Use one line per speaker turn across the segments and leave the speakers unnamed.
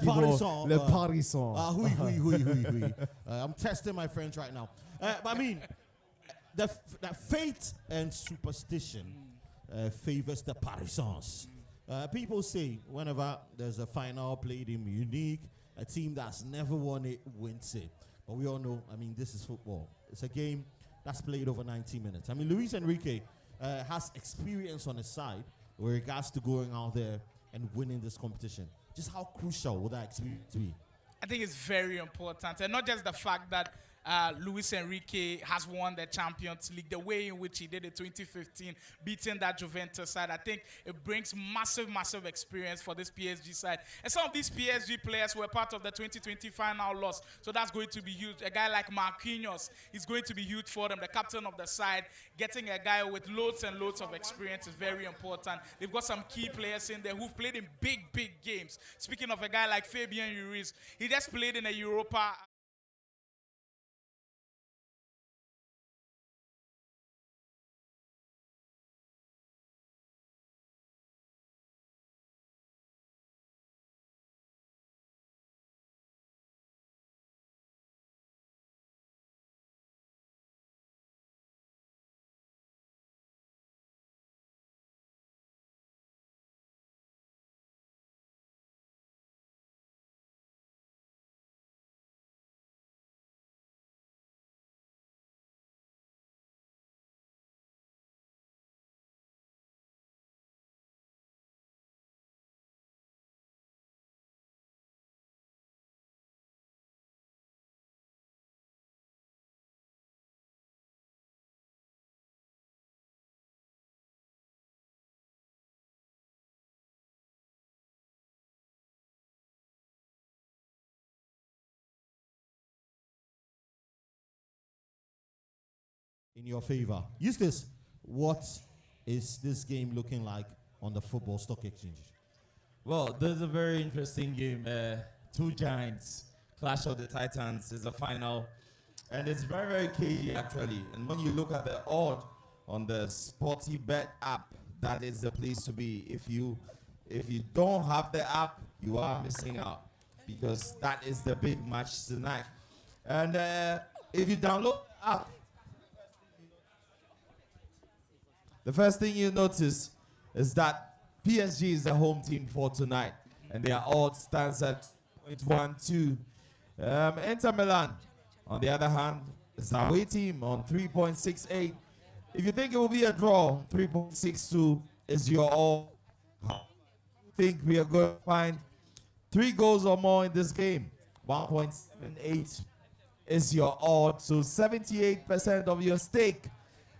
Le Parisson.
Oui. I'm testing my French right now. But I mean, that fate and superstition favors the Parisons. People say whenever there's a final played in Munich, a team that's never won it wins it. But we all know, I mean, this is football. It's a game that's played over 90 minutes. I mean, Luis Enrique has experience on his side with regards to going out there and winning this competition. Just how crucial will that experience be?
I think it's very important. And not just the fact that Luis Enrique has won the Champions League, the way in which he did it 2015, beating that Juventus side. I think it brings massive experience for this PSG side. And some of these PSG players were part of the 2020 final loss. So that's going to be huge. A guy like Marquinhos is going to be huge for them, the captain of the side. Getting a guy with loads and loads of experience is very important. They've got some key players in there who've played in big games. Speaking of a guy like Fabian Ruiz, he just played in a Europa.
In your favor. Eustace, what is this game looking like on the football stock exchange?
Well, this is a very interesting game. Two giants, Clash of the Titans is the final. And it's very cagey, actually. And when you look at the odd on the Sporty Bet app, that is the place to be. If you don't have the app, you are missing out, because that is the big match tonight. And if you download the app, the first thing you notice is that PSG is the home team for tonight, and their odds stands at 0.12. Inter Milan, on the other hand, is the away team on 3.68. If you think it will be a draw, 3.62 is your all. I think we are going to find 3 goals or more in this game. 1.78 is your odd, so 78% of your stake.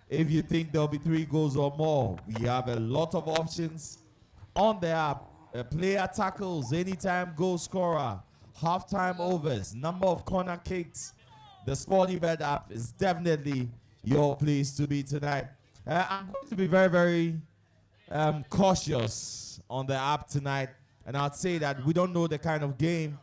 If you think there'll be 3 goals or more, we have a lot of options on the app. Player tackles, anytime goal scorer, halftime overs, number of corner kicks. The Sporty Bet app is definitely your place to be tonight. I'm going to be very cautious on the app tonight, and I'd say that we don't know the kind of game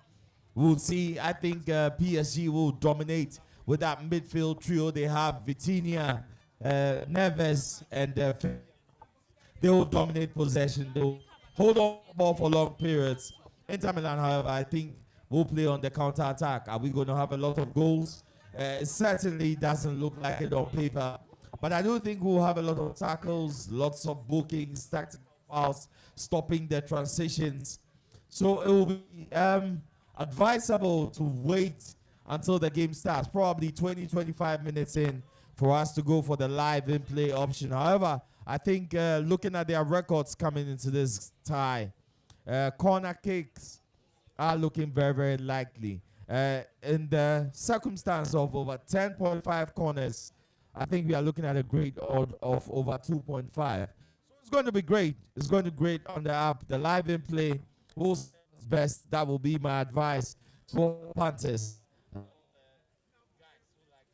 we'll see. I think PSG will dominate with that midfield trio. They have Vitinha, Neves, and they will dominate possession. They will hold on the ball for long periods. Inter Milan, however, I think will play on the counter-attack. Are we going to have a lot of goals? It certainly doesn't look like it on paper. But I do think we'll have a lot of tackles, lots of bookings, tactical fouls, stopping the transitions. So it will be advisable to wait until the game starts, probably 20-25 minutes in, for us to go for the live in-play option. However, I think looking at their records coming into this tie, corner kicks are looking very likely. In the circumstance of over 10.5 corners, I think we are looking at a great odd of over 2.5. So it's going to be great. It's going to be great on the app. The live in-play who's best. That will be my advice for punters.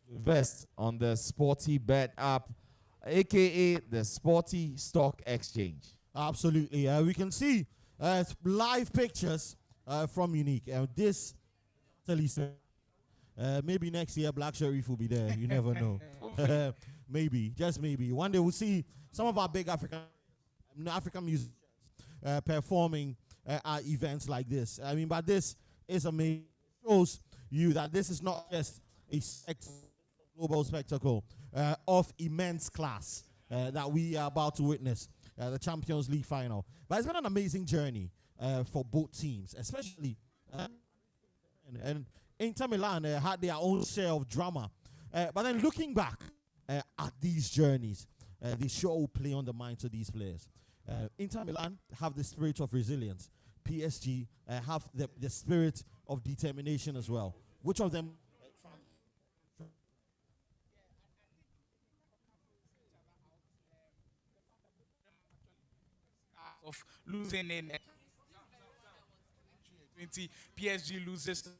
Invest on the Sporty Bet app, aka the Sporty Stock Exchange.
Absolutely. We can see live pictures from Munich. This, maybe next year Black Sheriff will be there. You never know. Maybe, just maybe. One day we'll see some of our big African musicians performing at events like this. I mean, but this is amazing. It shows you that this is not just a global spectacle of immense class that we are about to witness, the Champions League final. But it's been an amazing journey for both teams, especially and Inter Milan had their own share of drama. But then looking back at these journeys, they sure will play on the minds of these players. Inter Milan have the spirit of resilience. PSG have the spirit of determination as well. Which of them?
Of losing in 20, PSG loses to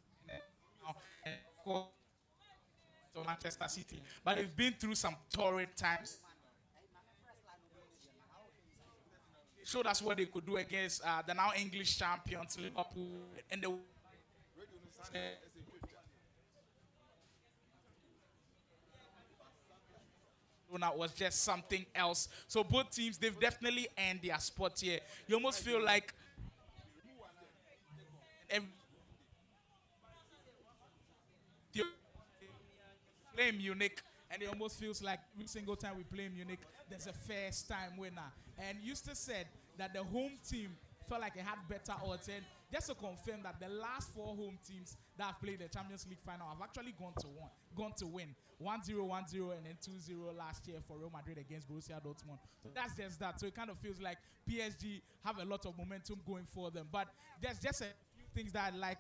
Manchester City, but they've been through some torrid times. They showed us what they could do against the now English champions Liverpool, and the was just something else. So both teams, they've definitely earned their spot here. You almost feel like play Munich, and it almost feels like every single time we play Munich, there's a first time winner. And Eustace said that the home team felt like it had better odds. And just to confirm that the last 4 home teams that have played the Champions League final have actually gone to win. 1-0, 1-0, and then 2-0 last year for Real Madrid against Borussia Dortmund. So that's just that. So it kind of feels like PSG have a lot of momentum going for them. But there's just a few things that I like.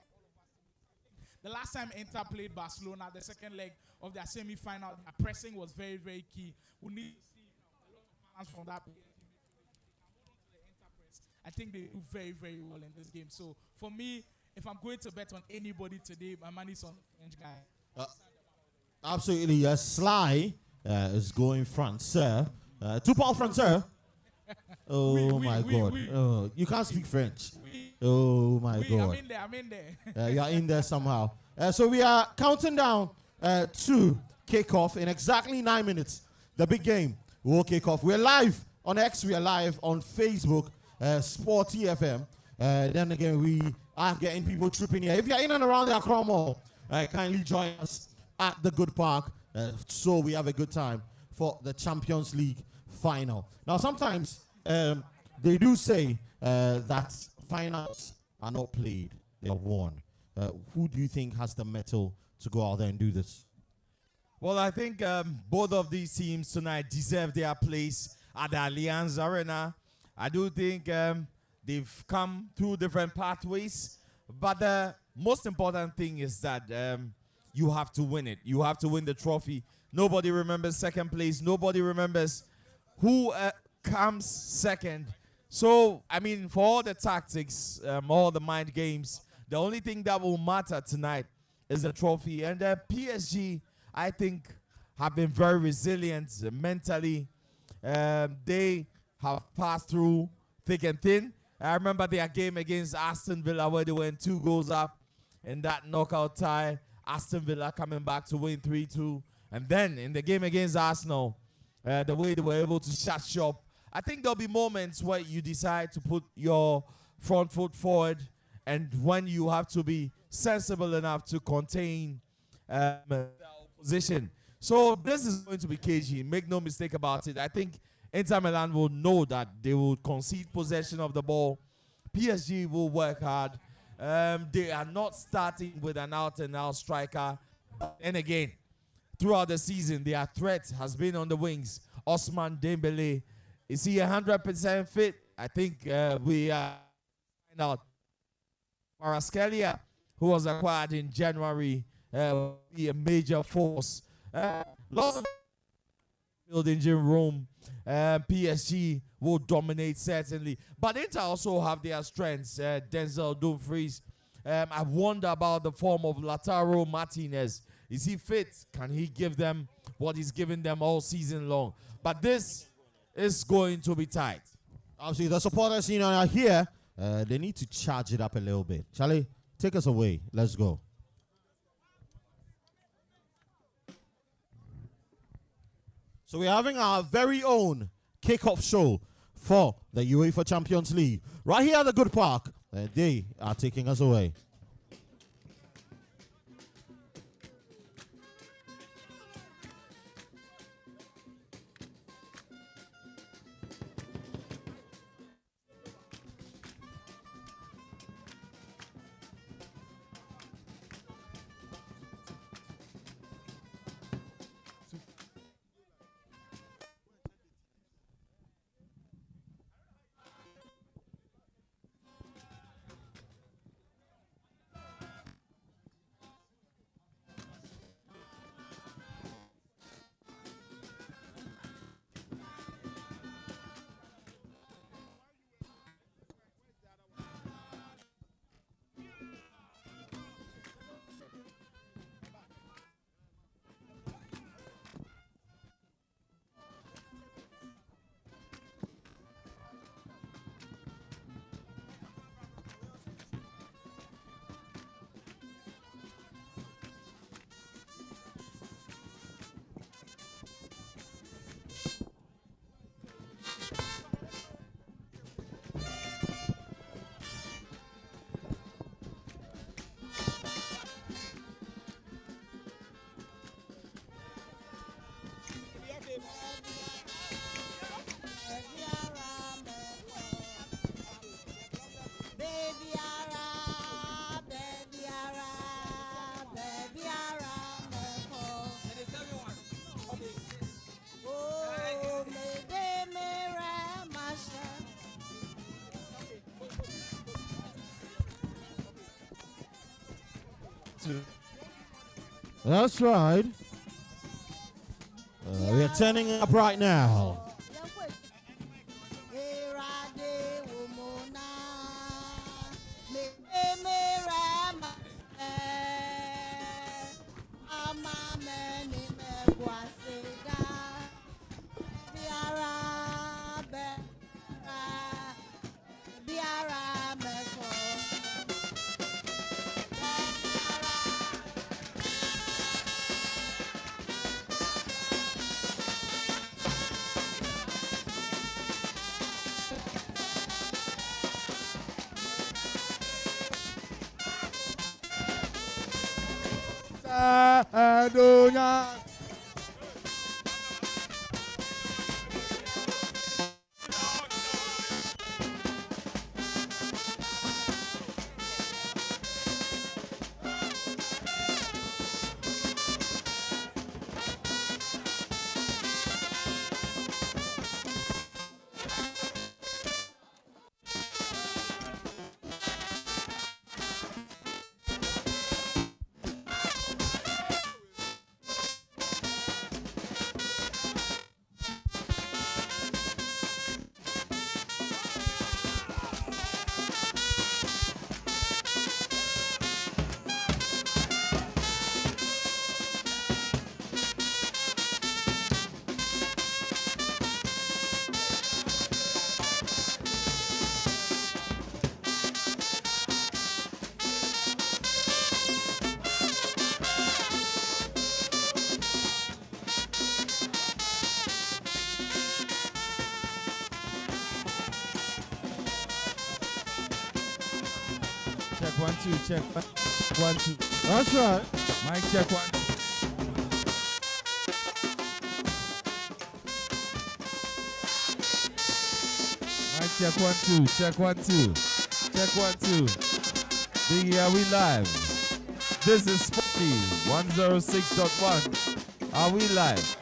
The last time Inter played Barcelona, the second leg of their semi-final, their pressing was very, very key. We need to see a lot of balance from that. I think they do very, very well in this game. So for me, if I'm going to bet on anybody today, my money's on French guy.
Absolutely, yes. Sly is going Francais. 2 pounds Francais. Oh my God! Oh, you can't speak French. Oh my God!
I'm in there.
You're in there somehow. So we are counting down to kickoff in exactly 9 minutes. The big game will kick off. We're live on X. We are live on Facebook. Sport TFM. Then again, we are getting people tripping here. If you're in and around the Accra Mall, kindly join us at the GHUD Park so we have a good time for the Champions League final. Now, sometimes they do say that finals are not played, they are won. Who do you think has the mettle to go out there and do this?
Well, I think both of these teams tonight deserve their place at the Allianz Arena. I do think they've come through different pathways, but the most important thing is that you have to win it. You have to win the trophy. Nobody remembers second place. Nobody remembers who comes second. So, I mean, for all the tactics, all the mind games, the only thing that will matter tonight is the trophy. And PSG, I think, have been very resilient mentally. They have passed through thick and thin. I remember their game against Aston Villa where they went 2 goals up in that knockout tie. Aston Villa coming back to win 3-2. And then in the game against Arsenal, the way they were able to shut shop. I think there'll be moments where you decide to put your front foot forward and when you have to be sensible enough to contain the opposition. So this is going to be cagey. Make no mistake about it. I think Inter Milan will know that they will concede possession of the ball. PSG will work hard. They are not starting with an out-and-out striker. And again, throughout the season, their threat has been on the wings. Ousmane Dembele, is he 100% fit? I think we find out. Kvaratskhelia, who was acquired in January, will be a major force. Lots of building in Rome. PSG will dominate certainly, but Inter also have their strengths. Denzel Dumfries. I wonder about the form of Lautaro Martinez. Is he fit? Can he give them what he's given them all season long? But this is going to be tight.
Obviously, the supporters are here. They need to charge it up a little bit. Charlie, take us away. Let's go. So we're having our very own kickoff show for the UEFA Champions League right here at the GHUD Park They are taking us away. That's right. We are turning up right now.
Check 1 2, check 1 2.
That's right.
Mic check 1. Mic check 1 2, check 1 2. Check 1 2. Biggie, are we live? This is Spotty 106.1. Are we live?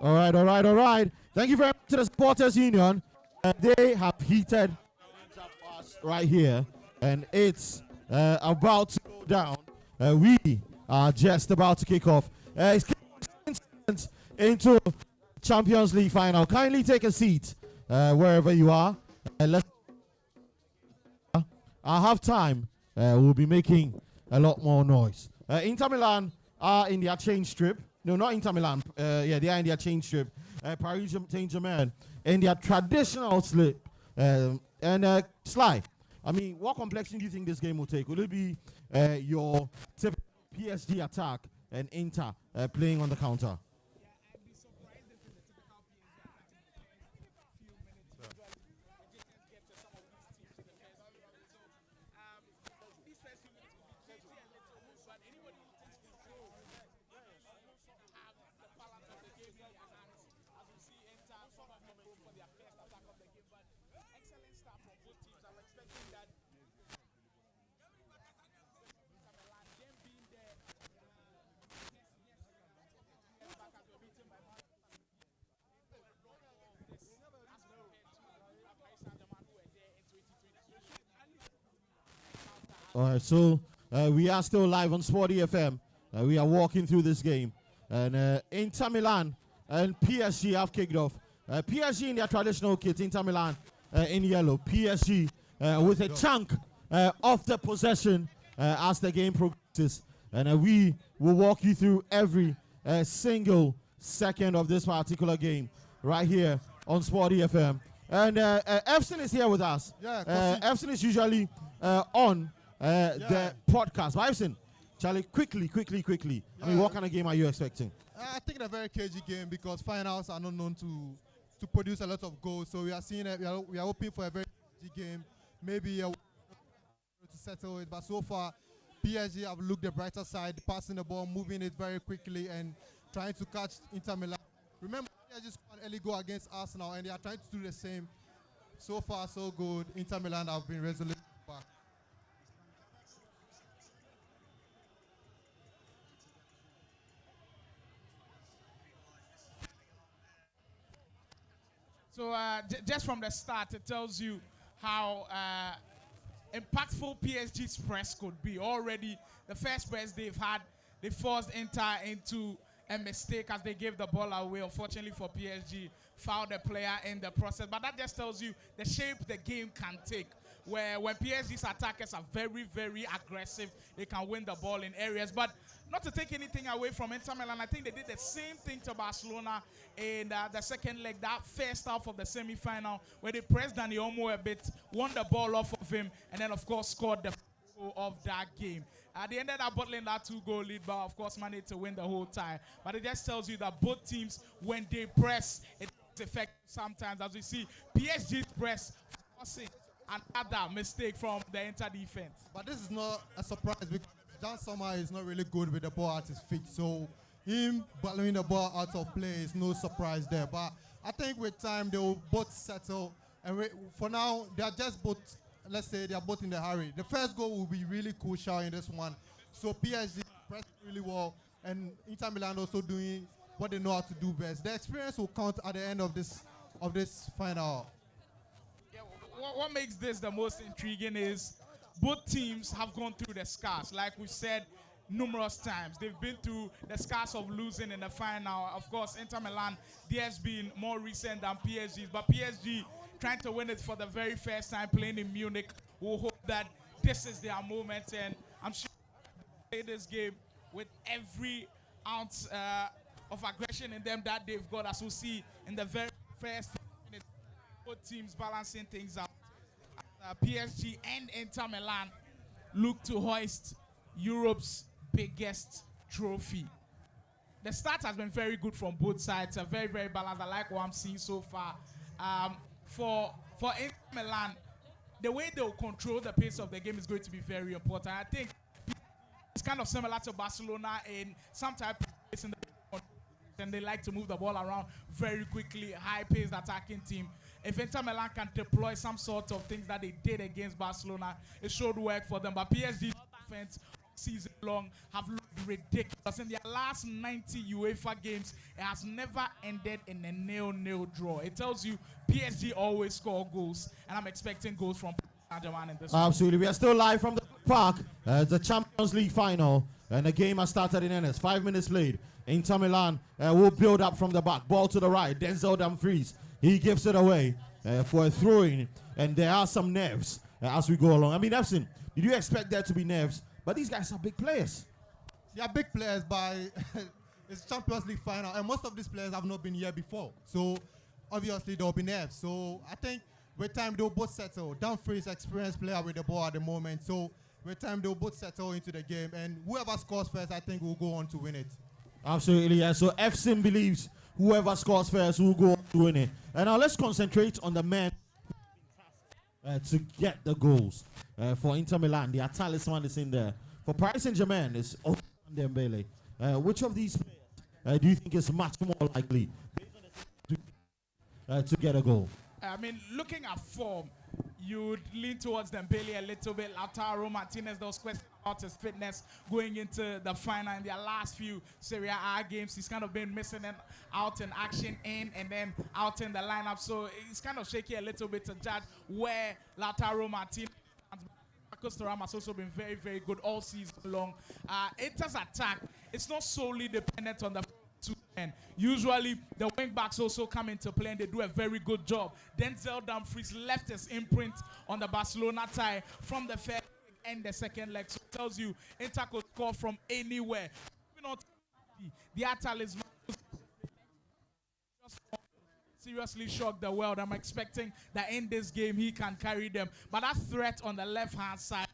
All right, all right, all right. Thank you very much to the Supporters Union. They have heated us right here, and it's about to go down. We are just about to kick off. It's into Champions League final. Kindly take a seat wherever you are. Let's. At half time, we'll be making a lot more noise. Inter Milan are in their change strip. No, not Inter Milan. Yeah, they are in their change strip. Paris Saint-Germain in their traditional slip. And Sly, I mean, what complexion do you think this game will take? Will it be your typical PSG attack and Inter playing on the counter? All right, so we are still live on Sporty FM. We are walking through this game. And Inter Milan and PSG have kicked off. PSG in their traditional kit, Inter Milan in yellow. PSG with a chunk of the possession as the game progresses. And we will walk you through every single second of this particular game right here on Sporty FM. And Efson is here with us.
Yeah,
Efson is usually on the podcast. But Efson, Charlie, quickly. I mean, what kind of game are you expecting?
I think a very cagey game because finals are not known to produce a lot of goals. So we are seeing we are hoping for a very cagey game. Maybe to settle it. But so far, PSG have looked the brighter side, passing the ball, moving it very quickly, and trying to catch Inter Milan. Remember, PSG scored an early goal against Arsenal, and they are trying to do the same. So far, so good. Inter Milan have been resolute back.
So just from the start, it tells you how impactful PSG's press could be. Already, the first press they've had, they forced Inter into a mistake as they gave the ball away. Unfortunately for PSG, fouled the player in the process. But that just tells you the shape the game can take. Where when PSG's attackers are very, very aggressive, they can win the ball in areas. But not to take anything away from Inter Milan, I think they did the same thing to Barcelona in the second leg, that first half of the semi-final, where they pressed Dani Olmo a bit, won the ball off of him, and then, of course, scored the goal of that game. They ended up bottling that 2-goal lead, but, of course, managed to win the whole tie. But it just tells you that both teams, when they press, it's effective sometimes. As we see, PSG's press forcing another mistake from the Inter defense.
But this is not a surprise because Jan Sommer is not really good with the ball at his feet. So him battling the ball out of play is no surprise there. But I think with time they will both settle. And for now, they are just both, let's say they are both in the hurry. The first goal will be really crucial in this one. So PSG pressed really well, and Inter Milan also doing what they know how to do best. The experience will count at the end of this final.
What makes this the most intriguing is both teams have gone through the scars. Like we said numerous times, they've been through the scars of losing in the final. Of course, Inter Milan, theirs been more recent than PSG's, but PSG trying to win it for the very first time playing in Munich. We'll hope that this is their moment, and I'm sure they'll play this game with every ounce of aggression in them that they've got, as we'll see in the very first minute. Both teams balancing things out. PSG and Inter Milan look to hoist Europe's biggest trophy. The start has been very good from both sides. Very, very balanced. I like what I'm seeing so far. For Inter Milan, the way they'll control the pace of the game is going to be very important. I think it's kind of similar to Barcelona in some type of pace in the, and they like to move the ball around very quickly, high-paced attacking team. If Inter Milan can deploy some sort of things that they did against Barcelona, it should work for them. But PSG defense season long have looked ridiculous. In their last 90 UEFA games, it has never ended in a 0-0 draw. It tells you PSG always score goals, and I'm expecting goals from Saint-Germain in this one.
Absolutely. We are still live from the park. The Champions League final. And the game has started in earnest. 5 minutes late. Inter Milan will build up from the back. Ball to the right. Denzel Dumfries. He gives it away for a throw-in. And there are some nerves as we go along. I mean, Efsin, did you expect there to be nerves? But these guys are big players.
They are big players, but it's Champions League final, and most of these players have not been here before. So obviously there will be nerves. So I think with time they'll both settle. Dumfries, experienced player with the ball at the moment. So with time they'll both settle into the game, and whoever scores first, I think, will go on to win it.
Absolutely, yeah. So Efsin believes whoever scores first will go on to win it. And now let's concentrate on the men to get the goals. For Inter Milan, their talisman is in there. For Paris Saint-Germain, it's Ousmane Dembele. Which of these players do you think is much more likely to get a goal?
I mean, looking at form, you'd lean towards Dembele a little bit. Lautaro Martinez, those questions about his fitness going into the final. In their last few Serie A games, he's kind of been missing out in action in and then out in the lineup. So it's kind of shaky a little bit to judge where Lautaro Martinez. Marcus Thuram has also been very, very good all season long. Inter's attack, it's not solely dependent on the two men. Usually, the wing backs also come into play and they do a very good job. Denzel Dumfries left his imprint on the Barcelona tie from the first and the second leg. So it tells you Inter could score from anywhere. The talisman seriously shocked the world. I'm expecting that in this game he can carry them. But that threat on the left-hand side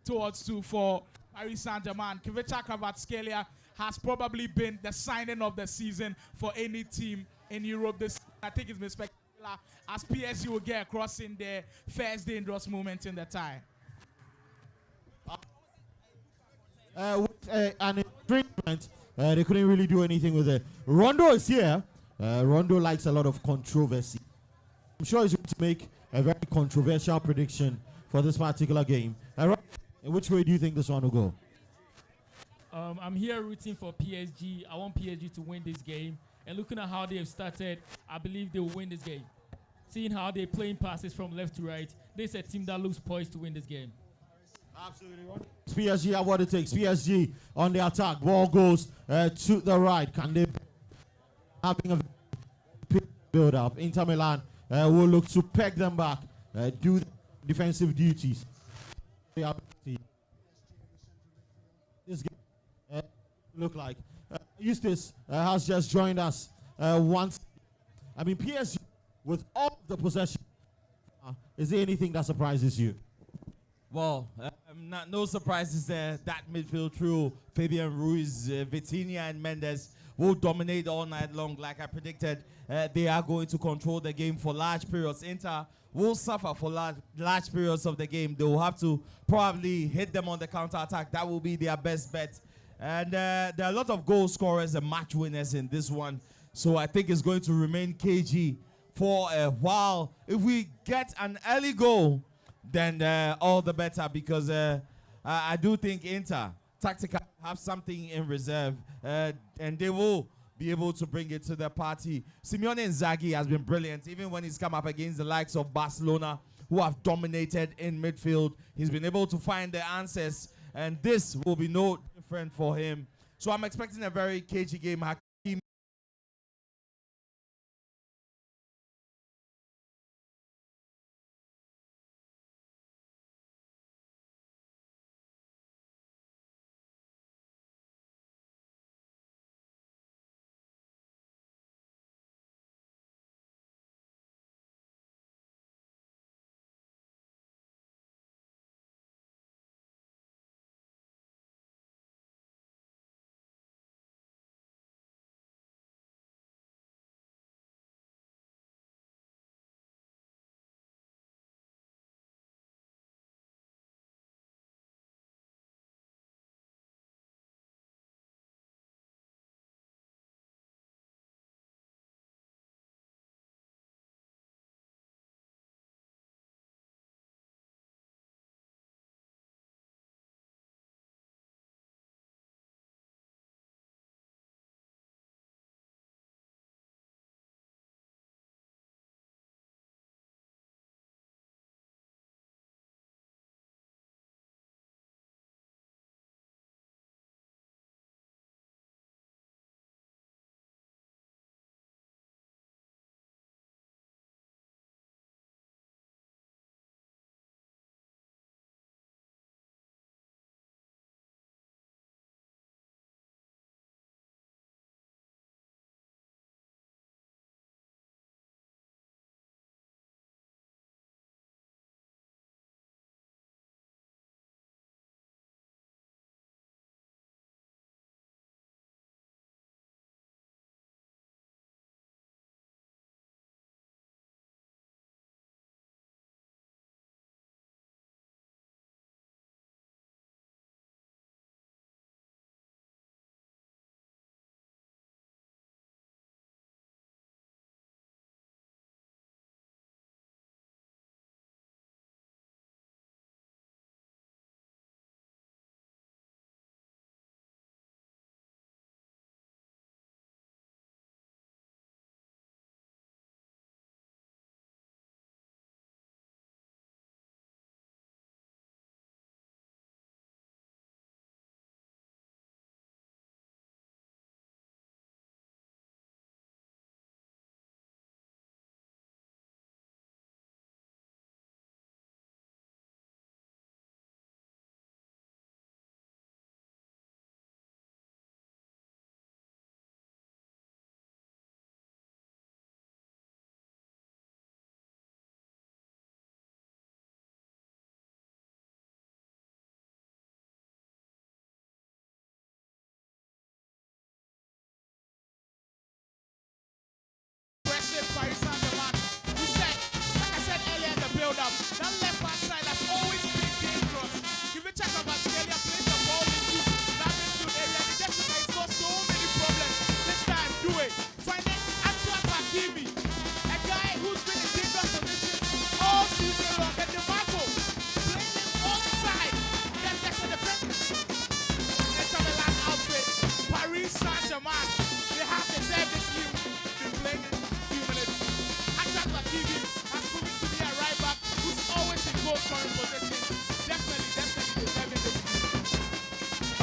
towards two for Paris Saint-Germain. Kvicha Kvaratskhelia has probably been the signing of the season for any team in Europe this season. I think it's been spectacular as PSG will get across in their first dangerous moment in the tie.
With an infringement, they couldn't really do anything with it. Rondo is here. Rondo likes a lot of controversy. I'm sure he's going to make a very controversial prediction for this particular game. In which way do you think this one will go?
I'm here rooting for PSG. I want PSG to win this game. And looking at how they have started, I believe they will win this game. Seeing how they're playing passes from left to right, this is a team that looks poised to win this game.
Absolutely. PSG have what it takes. PSG on the attack. Ball goes to the right. Can they having a build up? Inter Milan will look to peg them back, do the defensive duties. This game look like Eustace has just joined us once. I mean, PSG with all the possession. Is there anything that surprises you?
Well, no surprises there. That midfield trio, Fabian Ruiz, Vitinha, and Mendes will dominate all night long. Like I predicted, they are going to control the game for large periods. Inter will suffer for large periods of the game. They will have to probably hit them on the counter-attack. That will be their best bet. And there are a lot of goal scorers and match winners in this one. So I think it's going to remain cagey for a while. If we get an early goal, then all the better, because I do think Inter tactically have something in reserve, and they will be able to bring it to the party. Simeone Inzaghi has been brilliant, even when he's come up against the likes of Barcelona, who have dominated in midfield. He's been able to find the answers, and this will be no different for him. So I'm expecting a very cagey game.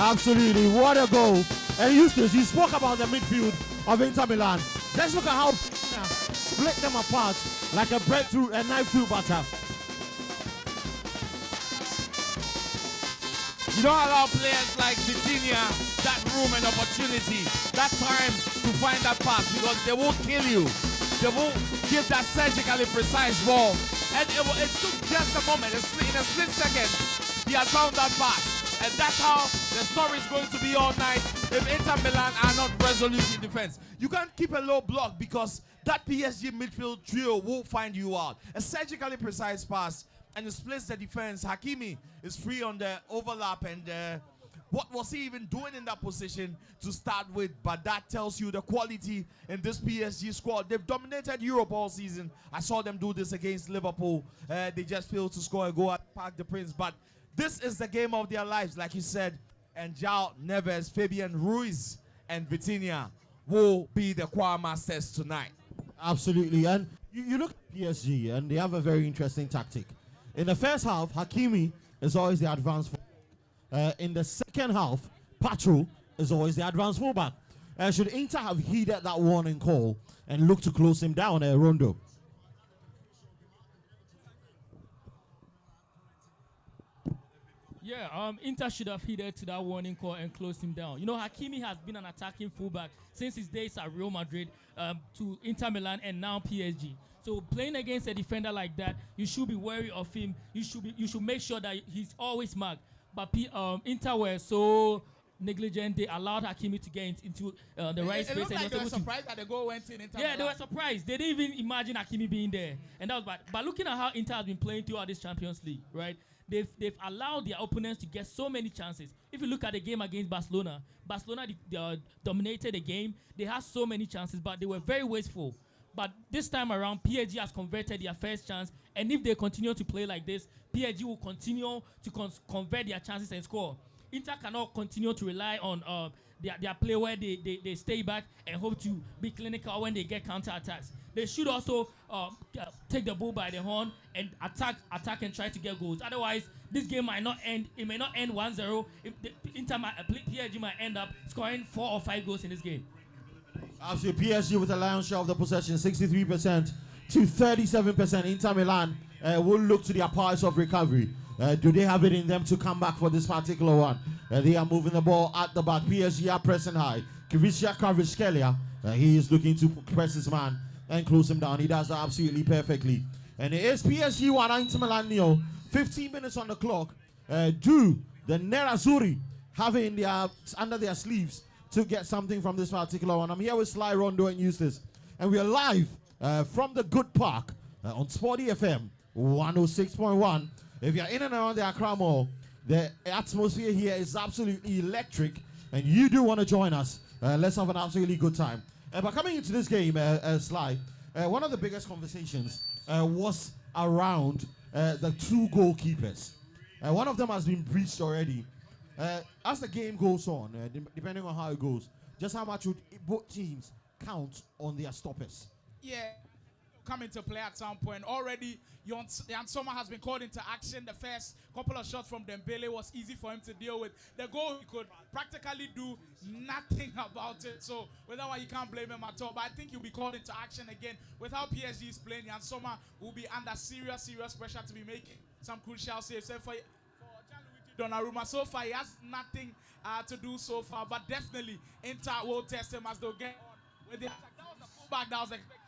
Absolutely, what a goal. And Eustace, you spoke about the midfield of Inter Milan. Let's look at how split them apart like a bread through a knife through butter.
You don't allow players like Vitinha that room and opportunity, that time to find that pass, because they won't kill you. They won't give that surgically precise ball. And it took just a moment, in a split second, he had found that pass. And that's how the story is going to be all night if Inter Milan are not resolute in defense. You can't keep a low block because that PSG midfield trio will find you out. A surgically precise pass, and it splits the defense. Hakimi is free on the overlap, and what was he even doing in that position to start with? But that tells you the quality in this PSG squad. They've dominated Europe all season. I saw them do this against Liverpool. They just failed to score a goal at Parc des Princes. But this is the game of their lives, like you said. And João Neves, Fabian Ruiz, and Vitinha will be the choir masters tonight.
Absolutely. And you look at PSG, and they have a very interesting tactic. In the first half, Hakimi is always the advanced fullback. In the second half, Pacho is always the advanced fullback. Should Inter have heeded that warning call and look to close him down, Rondo?
Yeah, Inter should have heeded to that warning call and closed him down. You know, Hakimi has been an attacking fullback since his days at Real Madrid to Inter Milan and now PSG. So playing against a defender like that, you should be wary of him. You should make sure that he's always marked. But Inter were so negligent; they allowed Hakimi to get into the right space.
It looked like they were surprised that the goal went in.
Yeah, they were surprised. They didn't even imagine Hakimi being there, and that was bad. But looking at how Inter has been playing throughout this Champions League, right? They've allowed their opponents to get so many chances. If you look at the game against Barcelona, they dominated the game. They had so many chances, but they were very wasteful. But this time around, PSG has converted their first chance, and if they continue to play like this, PSG will continue to convert their chances and score. Inter cannot continue to rely on their play where they stay back and hope to be clinical when they get counter-attacks. They should also take the bull by the horn and attack and try to get goals. Otherwise, this game might not end. It may not end 1-0. PSG might end up scoring 4 or 5 goals in this game.
Absolutely, PSG with a lion's share of the possession, 63% to 37%. Inter Milan will look to their parts of recovery. Do they have it in them to come back for this particular one? They are moving the ball at the back. PSG are pressing high. Kvaratskhelia, he is looking to press his man and close him down. He does that absolutely perfectly. And it is PSG 1, Inter Milan 0. 15 minutes on the clock. Do the Nerazzurri have it in under their sleeves to get something from this particular one? I'm here with Sly, Rondo, and Eustace. And we are live from the GHUD Park on Sporty FM 106.1. If you're in and around the Accra Mall, the atmosphere here is absolutely electric. And you do want to join us. Let's have an absolutely good time. But coming into this game, Sly, one of the biggest conversations was around the 2 goalkeepers. One of them has been breached already. As the game goes on, depending on how it goes, just how much would both teams count on their stoppers?
Yeah, come into play at some point. Already, Jan Sommer has been called into action. The first couple of shots from Dembele was easy for him to deal with. The goal, he could practically do nothing about it. So with that one, you can't blame him at all. But I think he'll be called into action again. With how PSG is playing, Jan Sommer will be under serious pressure to be making some crucial saves. So for Donnarumma, so far he has nothing to do so far, but definitely Inter will test him as they'll get on with the attack. That was the fullback that was expecting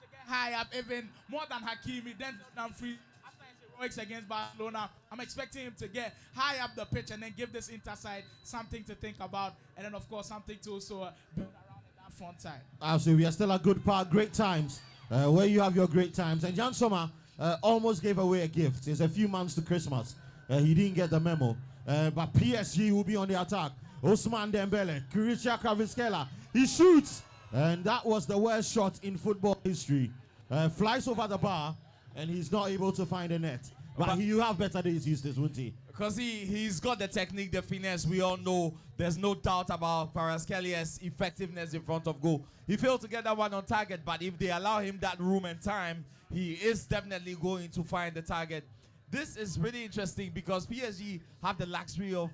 to get high up, even more than Hakimi, then free. After his heroics against Barcelona, I'm expecting him to get high up the pitch and then give this Inter side something to think about, and then of course something to also build around in that front side.
Absolutely, we are still at GHUD Park, great times, where you have your great times. And Jan Sommer almost gave away a gift. It's a few months to Christmas. He didn't get the memo. But PSG will be on the attack. Ousmane Dembele, Kvaratskhelia, he shoots. And that was the worst shot in football history. Flies over the bar, and he's not able to find a net. But you have better days, Eustace, won't he?
Because he's got the technique, the finesse. We all know there's no doubt about Kvaratskelia's effectiveness in front of goal. He failed to get that one on target, but if they allow him that room and time, he is definitely going to find the target. this is really interesting because PSG have the luxury of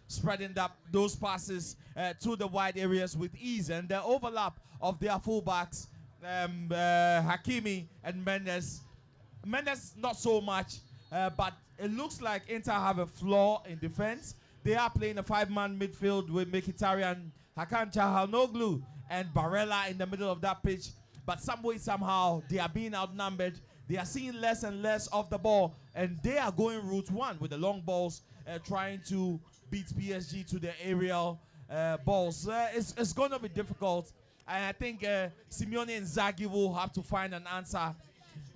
spreading those passes to the wide areas with ease, and the overlap of their fullbacks, Hakimi and Mendes. Mendes not so much, but it looks like Inter have a flaw in defense. They are playing a 5-man midfield with Mkhitaryan, Hakan Çalhanoğlu, and Barella in the middle of that pitch. But some way, somehow, they are being outnumbered. They are seeing less and less of the ball, and they are going route one with the long balls, trying to beat PSG to the aerial balls. It's going to be difficult, and I think Simeone and Inzaghi will have to find an answer,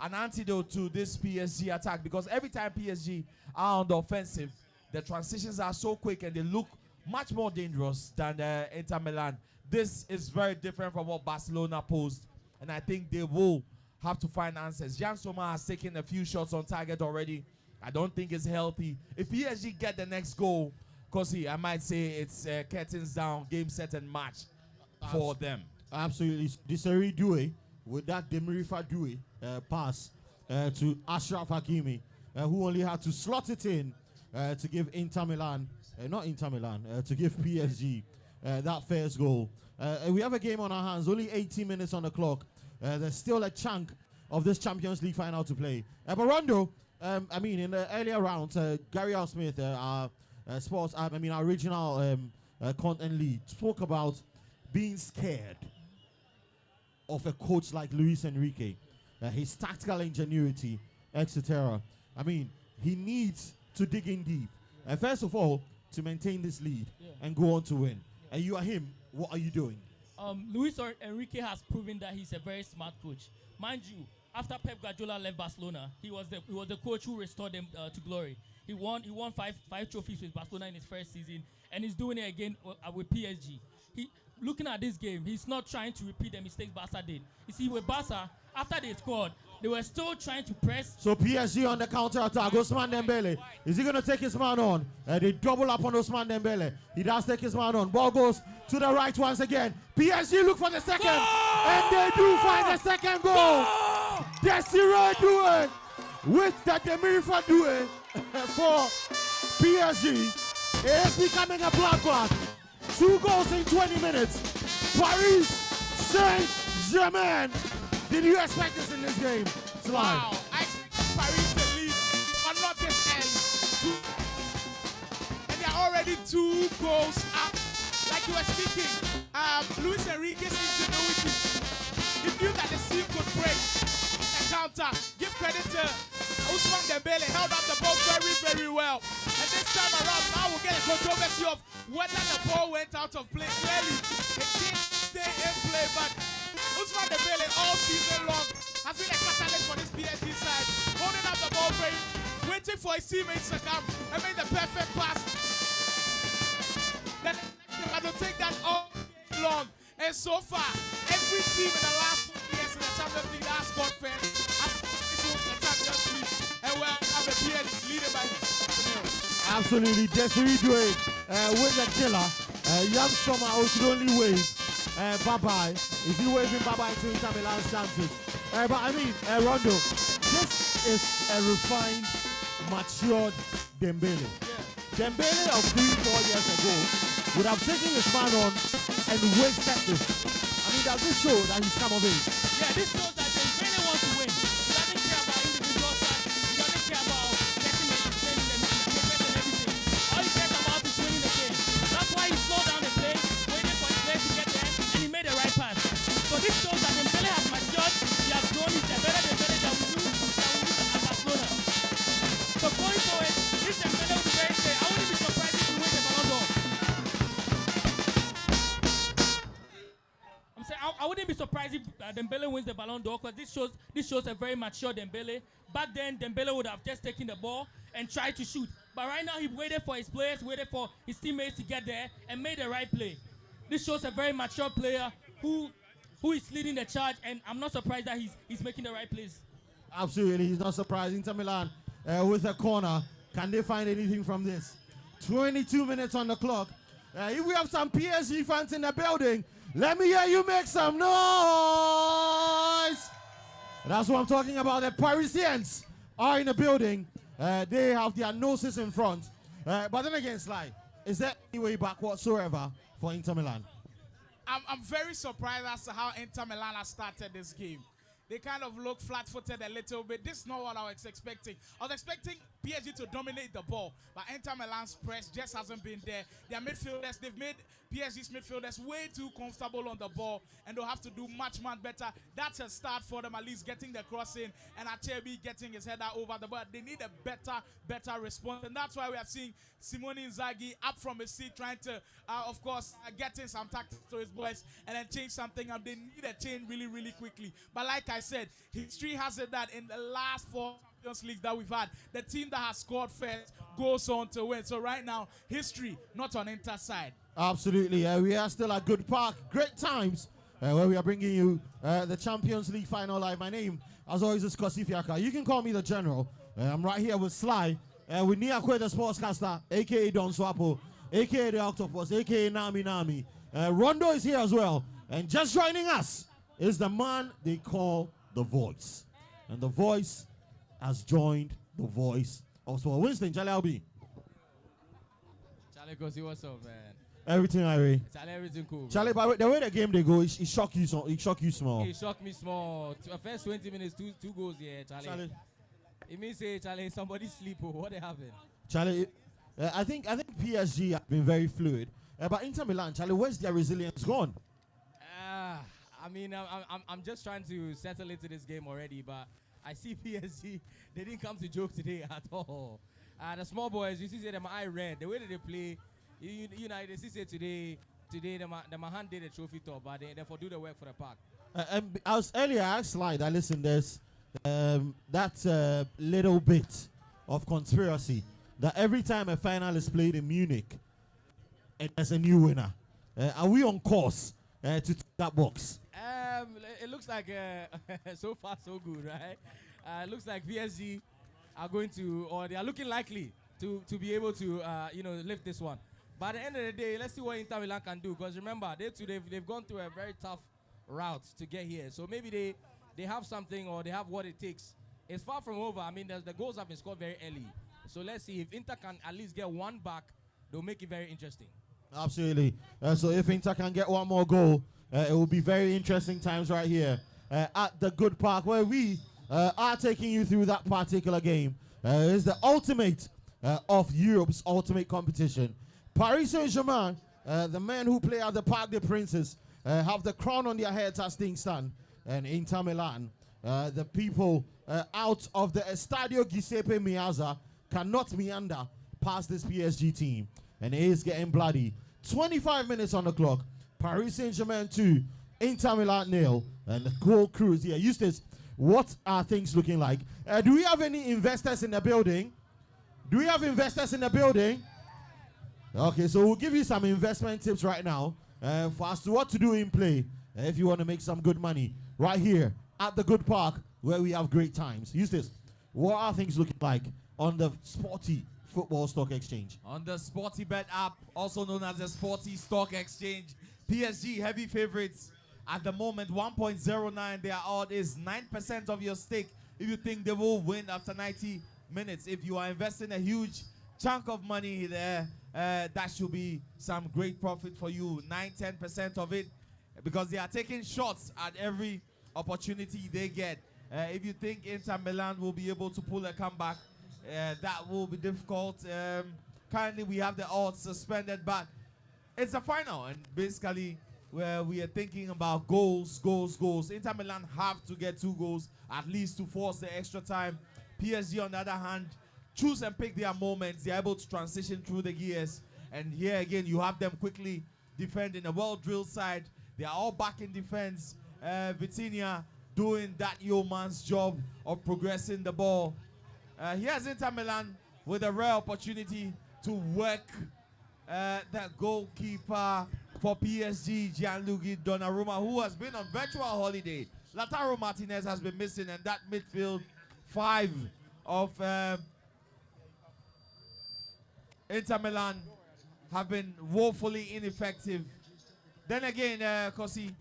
an antidote to this PSG attack, because every time PSG are on the offensive, the transitions are so quick and they look much more dangerous than Inter Milan. This is very different from what Barcelona posed, and I think they will have to find answers. Jan Sommer has taken a few shots on target already. I don't think it's healthy. If PSG get the next goal, I might say it's curtains down, game, set, and match for them.
Absolutely. Desiree Doué with that Demirifa Doué pass to Ashraf Hakimi, who only had to slot it in to give Inter Milan, to give PSG that first goal. We have a game on our hands, only 18 minutes on the clock. There's still a chunk of this Champions League final to play. But Rondo, in the earlier rounds, Gary L. Smith, our regional content lead, spoke about being scared of a coach like Luis Enrique, his tactical ingenuity, etc. He needs to dig in deep. First of all, to maintain this lead and go on to win. And you are him. What are you doing?
Luis Enrique has proven that he's a very smart coach. Mind you, after Pep Guardiola left Barcelona, he was the coach who restored them to glory. He won five trophies with Barcelona in his first season, and he's doing it again with PSG. Looking at this game, he's not trying to repeat the mistakes Barca did. You see, with Barca, after they scored, they were still trying to press.
So PSG on the counter-attack. Ousmane Dembele. Is he going to take his man on? They double up on Ousmane Dembele. He does take his man on. Ball goes to the right once again. PSG look for the second. Goal! And they do find the second goal. Desiree Doué with the Demirifa Doué for PSG. It is becoming a bloodbath. 2 goals in 20 minutes. Paris Saint-Germain. Did you expect this in this game?
Wow, I expect Paris to lead, but not this end. And they're already 2 goals up. Like you were speaking, Luis Enrique's ingenuity. He knew that the team could break the counter. Give credit to Ousmane Dembele, held up the ball very, very well. And this time around, now we'll get a controversy of whether the ball went out of play. Clearly, it didn't stay in play, but Ousmane Dembele all season long has been a catalyst for this PSG side, holding up the ball frame, waiting for his teammates to come and make the perfect pass. Then I don't take that all long. And so far, every team in the last 4 years in the Champions League that has scored fairly has won the Champions League. And we'll have a PSG leading by
absolutely. Desiree Doué with the killer. Young Sommer should only wave. Bye-bye. Is he waving bye-bye to Inter Milan's chances? Rondo, this is a refined, matured Dembele. Yeah. Dembele of 3-4 years ago would have taken his man on and wasted this. Does this show that he's come of age?
Yeah, this shows that Dembele wants to win. He doesn't care about individual stats. He doesn't care about getting the defending and everything. All he cares about is winning the game. That's why he slowed down the play, waiting for his players to get there, and he made the right pass. So this shows that Dembele has matured. He has grown. He's a better Dembele that we knew at Barcelona. So going forward, this Dembele will be very clear. I wouldn't be surprised if he wins the Ballon d'Or. I wouldn't be surprised if Dembele wins the Ballon d'Or, because this shows a very mature Dembele. Back then, Dembele would have just taken the ball and tried to shoot. But right now, he waited for his players, waited for his teammates to get there, and made the right play. This shows a very mature player who is leading the charge, and I'm not surprised that he's making the right plays.
Absolutely, he's not surprised. Inter Milan with a corner. Can they find anything from this? 22 minutes on the clock. If we have some PSG fans in the building, let me hear you make some noise. That's what I'm talking about. The Parisians are in the building. They have their noses in front. But then again, Sly, is there any way back whatsoever for Inter Milan?
I'm very surprised as to how Inter Milan has started this game. They kind of look flat-footed a little bit. This is not what I was expecting. I was expecting PSG to dominate the ball, but Inter Milan's press just hasn't been there. Their midfielders, they've made PSG's midfielders way too comfortable on the ball, and they'll have to do much better. That's a start for them, at least getting the cross in, and Achebi getting his header over the ball. They need a better response, and that's why we are seeing Simone Inzaghi up from his seat, trying to, of course, get in some tactics to his boys, and then change something up. They need a change really quickly. But like I said, history has it that in the last 4 Champions League that we've had, the team that has scored first goes on to win. So right now, history not on Inter side.
Absolutely. We are still at GHUD Park. Great times where we are bringing you the Champions League final live. My name, as always, is Kosi Fiaka. You can call me the General. I'm right here with Sly, with Niakwe, the sportscaster, a.k.a. Don Swapo, a.k.a. the Octopus, a.k.a. Nami. Rondo is here as well. And just joining us is the man they call The Voice. And The Voice has joined The Voice of Sport. Winston, Charlie Albi.
Charlie, Kosi, what's up, man?
Everything I read.
Charlie, everything cool.
Charlie, by the way the game they go, it shock you small.
It shocked me small. First 20 minutes, two goals here, Charlie. It means say, Charlie, somebody sleep. What they having?
Charlie, I think PSG have been very fluid. But Inter Milan, Charlie, where's their resilience gone?
I mean, I'm just trying to settle into this game already, but I see PSG, they didn't come to joke today at all. The small boys, you see, them eye red. The way that they play, you know, they see today, the Mahan did a trophy top, but they for do the work for the park.
I was earlier I asked Sly that listen, there's that little bit of conspiracy that every time a final is played in Munich, there's a new winner. Are we on course to tick that box?
It looks like so far so good, right? It looks like PSG are going to, or they are looking likely to be able to, lift this one. But at the end of the day, let's see what Inter Milan can do. Because remember, they've gone through a very tough route to get here. So maybe they have something, or they have what it takes. It's far from over. I mean, the goals have been scored very early. So let's see if Inter can at least get one back. They'll make it very interesting.
Absolutely. So if Inter can get one more goal, it will be very interesting times right here at the GHUD Park, where we are taking you through that particular game. It's the ultimate of Europe's ultimate competition. Paris Saint-Germain, the men who play at the Parc des Princes, have the crown on their heads as things stand. And Inter Milan, the people out of the Estadio Giuseppe Meazza, cannot meander past this PSG team. And it is getting bloody. 25 minutes on the clock. Paris Saint-Germain 2, Inter Milan 0. And the goal crew is here. Eustace, what are things looking like? Do we have any investors in the building? Do we have investors in the building? Okay, so we'll give you some investment tips right now for as to what to do in play if you want to make some good money right here at the GHUD Park, where we have great times. Eustace, what are things looking like on the Sporty Football Stock Exchange?
On the Sporty Bet app, also known as the Sporty Stock Exchange, PSG heavy favorites at the moment, 1.09. Their odd is 9% of your stake if you think they will win after 90 minutes. If you are investing a huge chunk of money there, that should be some great profit for you. 9-10% of it, because they are taking shots at every opportunity they get. If you think Inter Milan will be able to pull a comeback, that will be difficult. Currently, we have the odds suspended, but it's a final, and basically, where we are thinking about goals. Inter Milan have to get 2 goals at least to force the extra time. PSG, on the other hand, choose and pick their moments. They're able to transition through the gears, and here again, you have them quickly defending a well-drilled side. They are all back in defense. Vitinha doing that yeoman's job of progressing the ball. Here's Inter Milan with a rare opportunity to work that goalkeeper for PSG, Gianluigi Donnarumma, who has been on virtual holiday. Lautaro Martinez has been missing, and that midfield 5 of Inter Milan have been woefully ineffective. Then again, Kosi,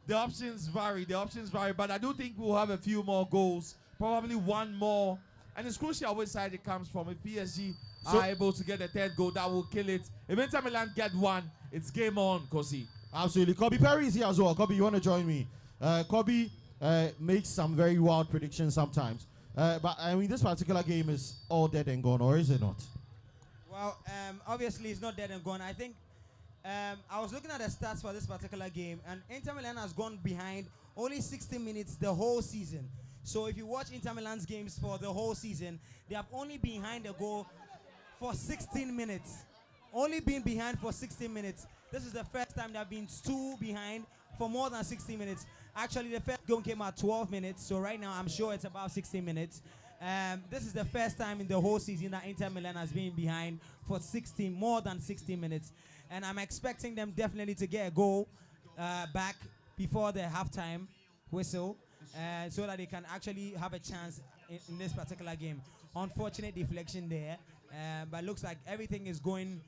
the options vary, but I do think we'll have a few more goals, probably one more And it's crucial which side it comes from. If PSG are able to get a third goal, that will kill it. If Inter Milan get one, it's game on, Kosi.
Absolutely. Kobe Perry is here as well. Kobe, you want to join me? Kobe makes some very wild predictions sometimes. But I mean, this particular game is all dead and gone, or is it not?
Well, obviously it's not dead and gone. I think I was looking at the stats for this particular game, and Inter Milan has gone behind only 60 minutes the whole season. So if you watch Inter Milan's games for the whole season, they have only been behind the goal for 16 minutes. Only been behind for 16 minutes. This is the first time they have been 2 behind for more than 60 minutes. Actually, the first goal came at 12 minutes, so right now I'm sure it's about 16 minutes. This is the first time in the whole season that Inter Milan has been behind for more than 60 minutes. And I'm expecting them definitely to get a goal back before the halftime whistle, so that they can actually have a chance in this particular game. Unfortunate deflection there, but looks like everything is going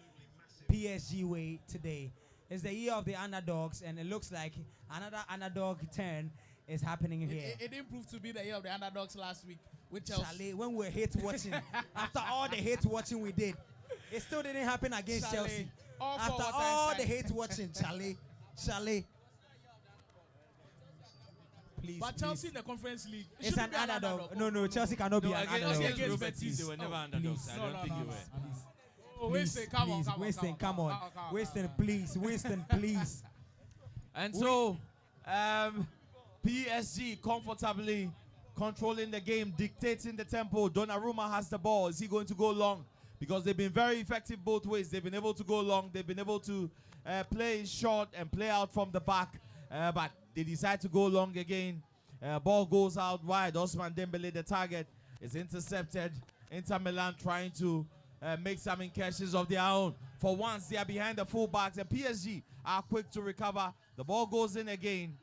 PSG way today. It's the year of the underdogs, and it looks like another underdog turn is happening here.
It didn't prove to be the year of the underdogs last week with Chelsea.
Charlie, when we were hate watching, after all the hate watching we did, it still didn't happen against Chelsea. After all the hate watching, Charlie. Please,
but Chelsea in the Conference League,
it's an underdog. No, Chelsea cannot be an underdog.
Against Betis, they were never underdogs. I don't think they were.
Oh, Winston, come on.
Winston, please.
And so, PSG comfortably controlling the game, dictating the tempo. Donnarumma has the ball. Is he going to go long? Because they've been very effective both ways. They've been able to go long. They've been able to play short and play out from the back. But they decide to go long again. Ball goes out wide. Osman Dembele, the target, is intercepted. Inter Milan trying to make some incursions of their own. For once, they are behind the fullbacks. And PSG are quick to recover. The ball goes in again.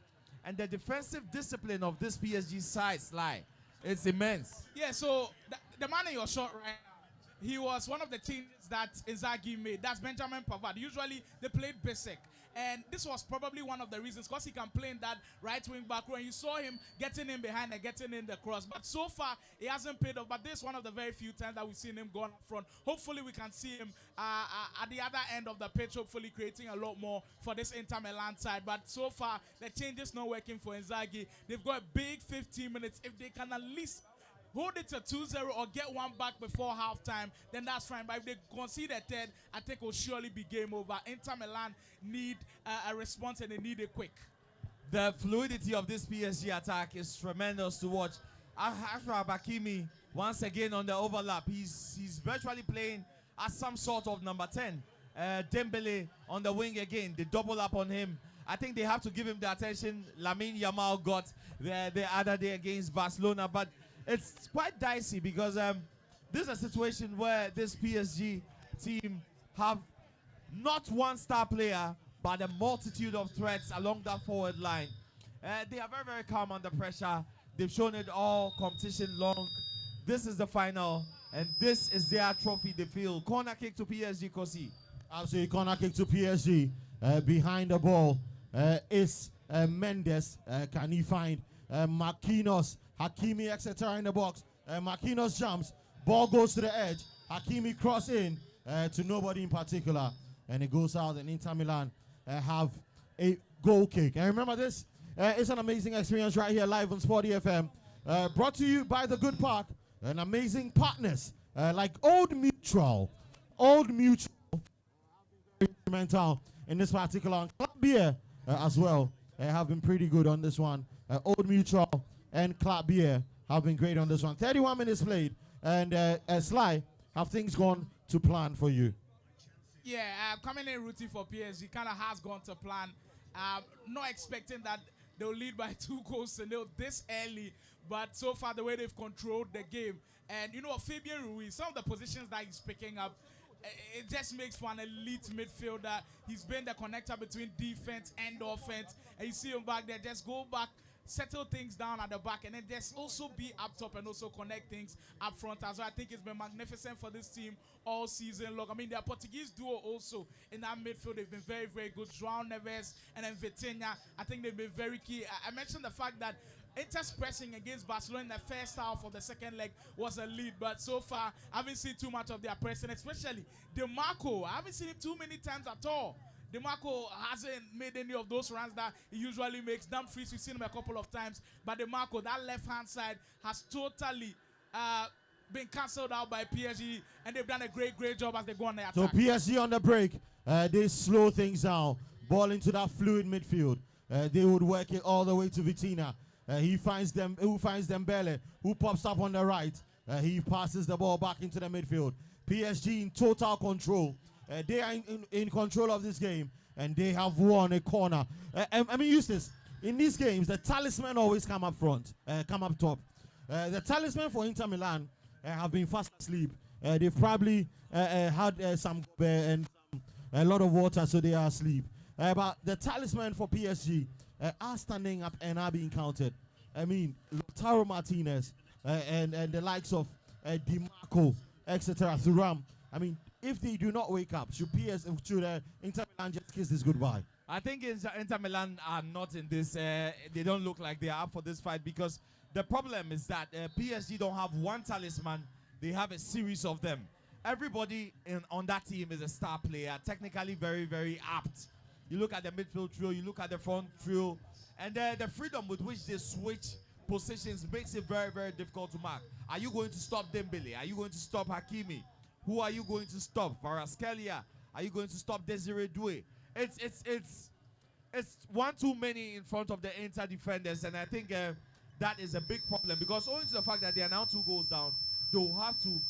And the defensive discipline of this PSG side, Sly, it's immense.
Yeah, so the man in your shot right now, he was one of the changes that Inzaghi made. That's Benjamin Pavard. Usually, they played basic. And this was probably one of the reasons, because he can play in that right wing back row. And you saw him getting in behind and getting in the cross. But so far, he hasn't paid off. But this is one of the very few times that we've seen him go up front. Hopefully, we can see him at the other end of the pitch, hopefully creating a lot more for this Inter Milan side. But so far, the change is not working for Inzaghi. They've got a big 15 minutes. If they can at least hold it to 2-0 or get one back before halftime, then that's fine. But if they concede a third, I think it will surely be game over. Inter Milan need a response, and they need it quick.
The fluidity of this PSG attack is tremendous to watch. Achraf Hakimi, once again on the overlap. He's virtually playing as some sort of number 10. Dembele on the wing again. They double up on him. I think they have to give him the attention Lamine Yamal got the other day against Barcelona. But it's quite dicey because this is a situation where this PSG team have not one star player, but a multitude of threats along that forward line. They are very, very calm under pressure. They've shown it all competition long. This is the final, and this is their trophy they feel. Corner kick to PSG, Kosi.
Absolutely, corner kick to PSG. Behind the ball is Mendes. Can he find Marquinhos? Hakimi, etc. in the box. Marquinhos jumps. Ball goes to the edge. Hakimi cross in to nobody in particular. And it goes out, and Inter Milan have a goal kick. And remember this, it's an amazing experience right here live on Sporty FM. Brought to you by the GHUD Park. And amazing partners like Old Mutual. Old Mutual. Instrumental in this particular club beer as well. Have been pretty good on this one. Old Mutual and Club Beer have been great on this one. 31 minutes played. And Sly, have things gone to plan for you?
Yeah, coming in rooting for PSG kind of has gone to plan. Not expecting that they'll lead by 2 goals and they'll this early. But so far, the way they've controlled the game. And you know what, Fabian Ruiz, some of the positions that he's picking up, it just makes for an elite midfielder. He's been the connector between defense and offense. And you see him back there, just go back, settle things down at the back, and then just also be up top and also connect things up front as well. I think it's been magnificent for this team all season long. I mean, their Portuguese duo also in that midfield, they've been very, very good. João Neves and then Vitinha, I think they've been very key. I mentioned the fact that Inter's pressing against Barcelona in the first half of the second leg was a lead, but so far I haven't seen too much of their pressing, especially DeMarco. I haven't seen him too many times at all. DeMarco hasn't made any of those runs that he usually makes. Dumfries, we've seen him a couple of times, but DeMarco, that left-hand side has totally been cancelled out by PSG, and they've done a great job as they go on the attack.
So PSG on the break, they slow things down. Ball into that fluid midfield. They would work it all the way to Vitinha. He finds them. Who finds Dembele? Who pops up on the right? He passes the ball back into the midfield. PSG in total control. They are in control of this game, and they have won a corner. I mean, Eustace, in these games, the talisman always come up front, come up top. The talisman for Inter Milan have been fast asleep. They've probably had some and a lot of water, so they are asleep. But the talisman for PSG are standing up and are being counted. I mean, Lautaro Martinez and the likes of Di Marco, etc. Thuram. I mean, if they do not wake up, should Inter Milan just kiss this goodbye?
I think Inter Milan are not in this. They don't look like they are up for this fight, because the problem is that PSG don't have one talisman. They have a series of them. Everybody on that team is a star player, technically very, very apt. You look at the midfield trio, you look at the front trio, and the freedom with which they switch positions makes it very, very difficult to mark. Are you going to stop Dembele? Are you going to stop Hakimi? Who are you going to stop? Kvaratskhelia? Are you going to stop Desiree Doué? It's one too many in front of the Inter defenders, and I think that is a big problem, because owing to the fact that they are now 2 goals down, they will have to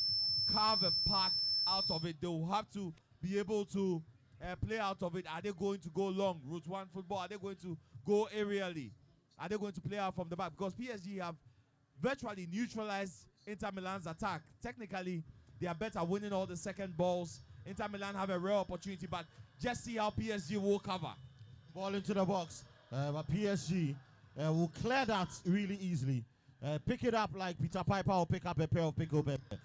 carve a path out of it. They will have to be able to play out of it. Are they going to go long, route one football? Are they going to go aerially? Are they going to play out from the back? Because PSG have virtually neutralized Inter Milan's attack. Technically, they are better winning all the second balls. Inter Milan have a rare opportunity, but just see how PSG will cover.
Ball into the box. But PSG will clear that really easily. Pick it up like Peter Piper will pick up a pair of pickle pepper.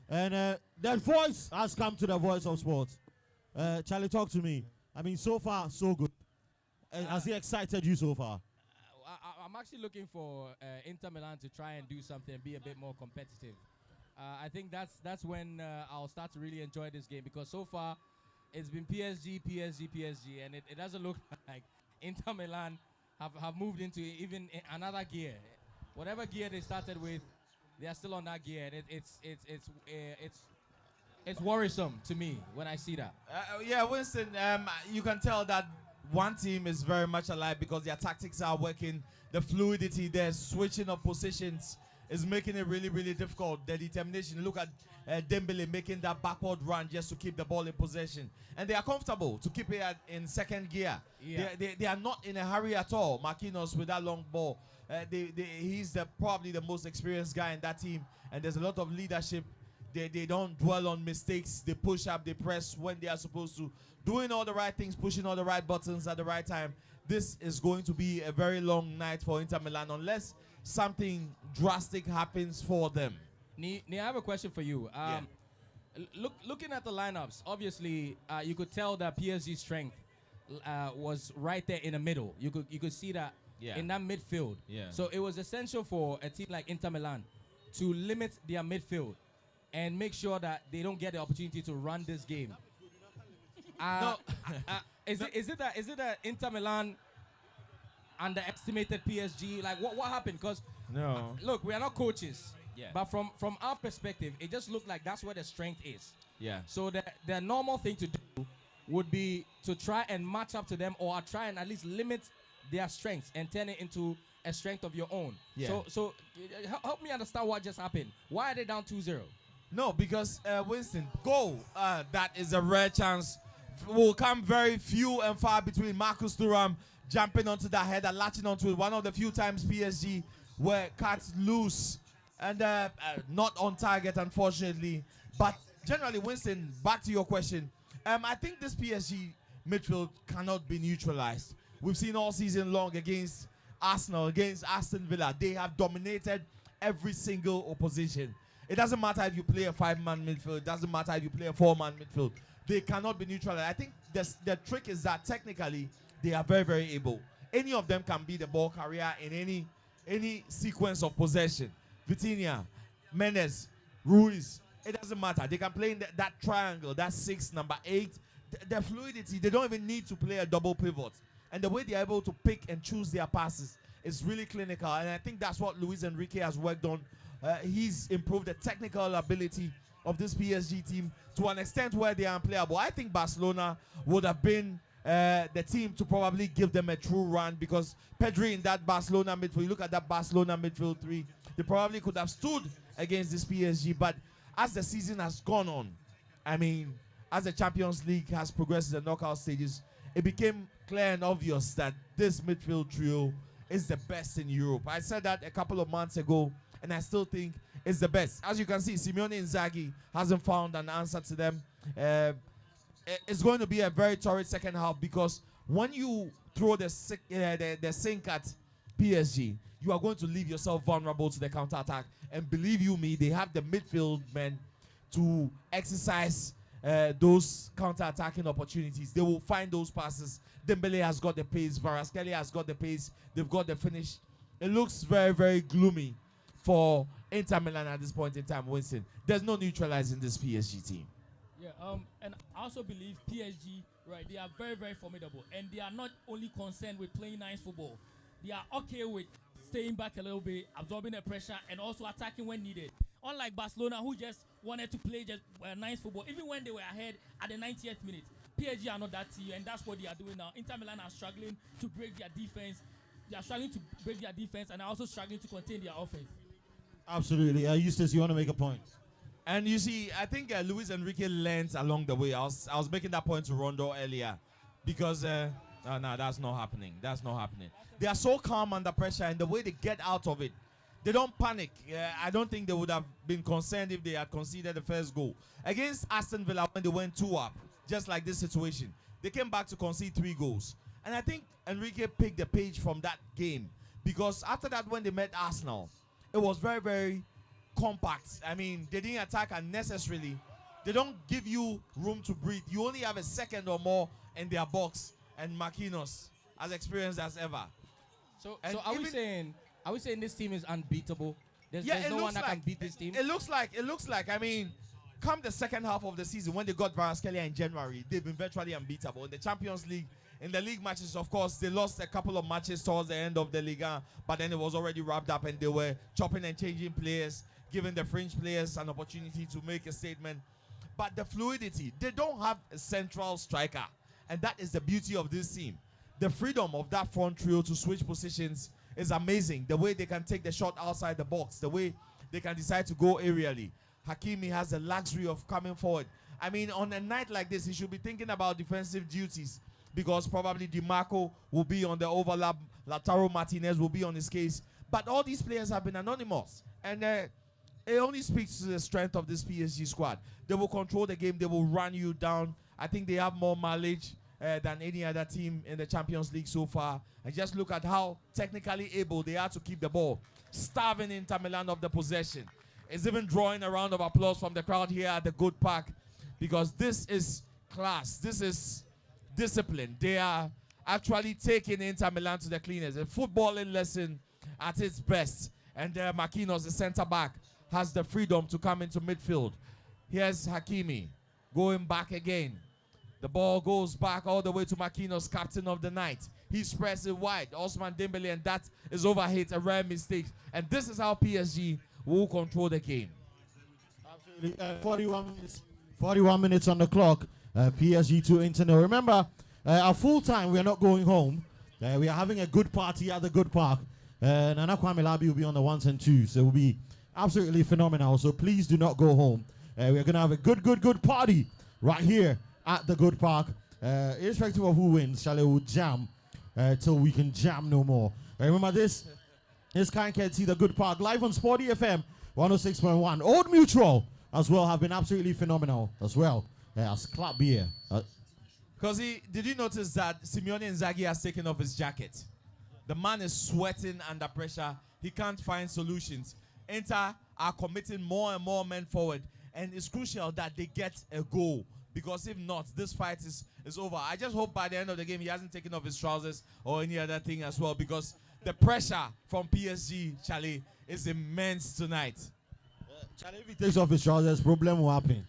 And that voice has come to the voice of sports. Charlie, talk to me. I mean, so far, so good. Has he excited you so far?
I'm actually looking for Inter Milan to try and do something and be a bit more competitive. I think that's when I'll start to really enjoy this game, because so far it's been PSG, and it doesn't look like Inter Milan have moved into even another gear. Whatever gear they started with, they are still on that gear, and it's worrisome to me when I see that.
Yeah, Winston, you can tell that one team is very much alive because their tactics are working. The fluidity, their switching of positions is making it really, really difficult. The determination. Look at Dembele making that backward run just to keep the ball in possession. And they are comfortable to keep it in second gear. Yeah. They are not in a hurry at all. Marquinhos with that long ball. He's probably the most experienced guy in that team. And there's a lot of leadership. They don't dwell on mistakes. They push up, they press when they are supposed to. Doing all the right things, pushing all the right buttons at the right time. This is going to be a very long night for Inter Milan unless something drastic happens for them.
I have a question for you. Looking at the lineups, obviously you could tell that PSG's strength was right there in the middle. You could see that in that midfield.
Yeah.
So it was essential for a team like Inter Milan to limit their midfield and make sure that they don't get the opportunity to run this game. Is it that Inter Milan underestimated PSG? Like what happened? Because look, we are not coaches.
Yeah.
But from our perspective, it just looked like that's where the strength is.
Yeah.
So the normal thing to do would be to try and match up to them, or try and at least limit their strengths and turn it into a strength of your own.
Yeah.
So help me understand what just happened. Why are they down 2-0?
No, because Winston, goal, that is a rare chance. Will come very few and far between. Marcus Thuram jumping onto that header, latching onto it. One of the few times PSG were cut loose and not on target, unfortunately. But generally, Winston, back to your question. I think this PSG midfield cannot be neutralized. We've seen all season long against Arsenal, against Aston Villa. They have dominated every single opposition. It doesn't matter if you play a 5-man midfield. It doesn't matter if you play a 4-man midfield. They cannot be neutralized. I think the trick is that technically they are very, very able. Any of them can be the ball carrier in any any sequence of possession. Vitinha, Menez, Ruiz, it doesn't matter. They can play in that triangle, that 6, number 8. The fluidity, they don't even need to play a double pivot. And the way they're able to pick and choose their passes is really clinical. And I think that's what Luis Enrique has worked on. He's improved the technical ability of this PSG team to an extent where they are unplayable. I think Barcelona would have been the team to probably give them a true run, because Pedri in that Barcelona midfield, you look at that Barcelona midfield 3, they probably could have stood against this PSG. But as the season has gone on, I mean, as the Champions League has progressed to the knockout stages, it became clear and obvious that this midfield trio is the best in Europe. I said that a couple of months ago, and I still think it's the best. As you can see, Simeone Inzaghi hasn't found an answer to them. It's going to be a very torrid second half, because when you throw the sink at PSG, you are going to leave yourself vulnerable to the counter-attack. And believe you me, they have the midfield men to exercise those counter-attacking opportunities. They will find those passes. Dembele has got the pace. Kvaratskhelia has got the pace. They've got the finish. It looks very, very gloomy for Inter Milan at this point in time, Winston. There's no neutralizing this PSG team.
Yeah, and I also believe PSG, right, they are very, very formidable. And they are not only concerned with playing nice football. They are okay with staying back a little bit, absorbing the pressure, and also attacking when needed. Unlike Barcelona, who just wanted to play just nice football, even when they were ahead at the 90th minute. PSG are not that team, and that's what they are doing now. Inter Milan are struggling to break their defense. They are struggling to break their defense, and are also struggling to contain their offense.
Absolutely. Eustace, you want to make a point?
And you see, I think Luis Enrique learned along the way. I was making that point to Rondo earlier, because no, that's not happening. That's not happening. They are so calm under pressure, and the way they get out of it, they don't panic. I don't think they would have been concerned if they had conceded the first goal. Against Aston Villa, when they went 2 up, just like this situation, they came back to concede 3 goals. And I think Enrique picked the page from that game, because after that, when they met Arsenal, it was very, very compact. I mean, they didn't attack unnecessarily. They don't give you room to breathe. You only have a second or more in their box, and Marquinhos as experienced as ever.
So are we saying this team is unbeatable? There's no one that can beat this team?
It looks like, I mean, come the second half of the season, when they got Kvaratskhelia in January, they've been virtually unbeatable. In the Champions League, in the league matches, of course, they lost a couple of matches towards the end of the Liga, but then it was already wrapped up, and they were chopping and changing players, giving the fringe players an opportunity to make a statement. But the fluidity, they don't have a central striker, and that is the beauty of this team. The freedom of that front trio to switch positions is amazing. The way they can take the shot outside the box, the way they can decide to go aerially. Hakimi has the luxury of coming forward. I mean, on a night like this, he should be thinking about defensive duties, because probably DiMarco will be on the overlap, Lautaro Martinez will be on his case. But all these players have been anonymous, and it only speaks to the strength of this PSG squad. They will control the game. They will run you down. I think they have more mileage than any other team in the Champions League so far. And just look at how technically able they are to keep the ball, starving Inter Milan of the possession. It's even drawing a round of applause from the crowd here at the GHUD Park, because this is class. This is discipline. They are actually taking Inter Milan to the cleaners. A footballing lesson at its best. And Marquinhos, the center back, has the freedom to come into midfield. Here's Hakimi going back again. The ball goes back all the way to Marquinhos, captain of the night. He spreads it wide. Ousmane Dembele, and that is overhit, a rare mistake. And this is how PSG will control the game.
Absolutely. 41 minutes on the clock. PSG 2 Inter 0. Remember, our full time, we are not going home. We are having a good party at the GHUD Park. Nana Kwame Labi will be on the 1s and 2s. So it will be absolutely phenomenal. So please do not go home. We're going to have a good party right here at the GHUD Park. Irrespective of who wins, Chalet will jam till we can jam no more. Remember this? This kind can see the GHUD Park live on Sporty FM 106.1. Old Mutual as well have been absolutely phenomenal as well as Club Beer.
Because did you notice that Simeone Inzaghi has taken off his jacket? The man is sweating under pressure. He can't find solutions. Inter are committing more and more men forward, and it's crucial that they get a goal, because if not, this fight is over. I just hope by the end of the game he hasn't taken off his trousers or any other thing as well, because the pressure from PSG, Charlie, is immense tonight.
Charlie, if he takes off his trousers, problem will happen.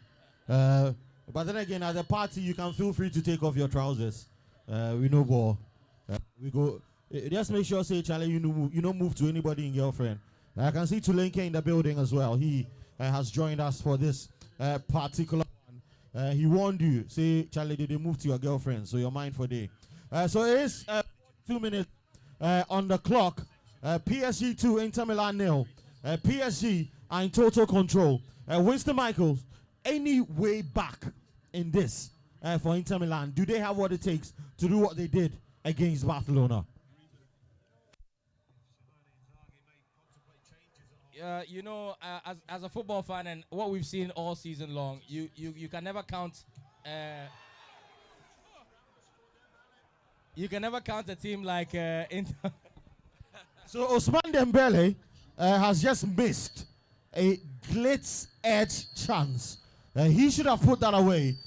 But then again, at the party, you can feel free to take off your trousers. We know ball. We go. Just make sure, say, Charlie, you don't move to anybody in girlfriend. I can see Tulenke in the building as well. He has joined us for this particular one. He warned you. Say, Charlie, did they move to your girlfriend? So you're mine for day. So it is 2 minutes on the clock. PSG 2, Inter Milan 0. PSG are in total control. Winston Michaels, any way back in this for Inter Milan? Do they have what it takes to do what they did against Barcelona?
As a football fan and what we've seen all season long, you can never count. You can never count a team like Inter.
So Ousmane Dembele has just missed a glitz edge chance. He should have put that away.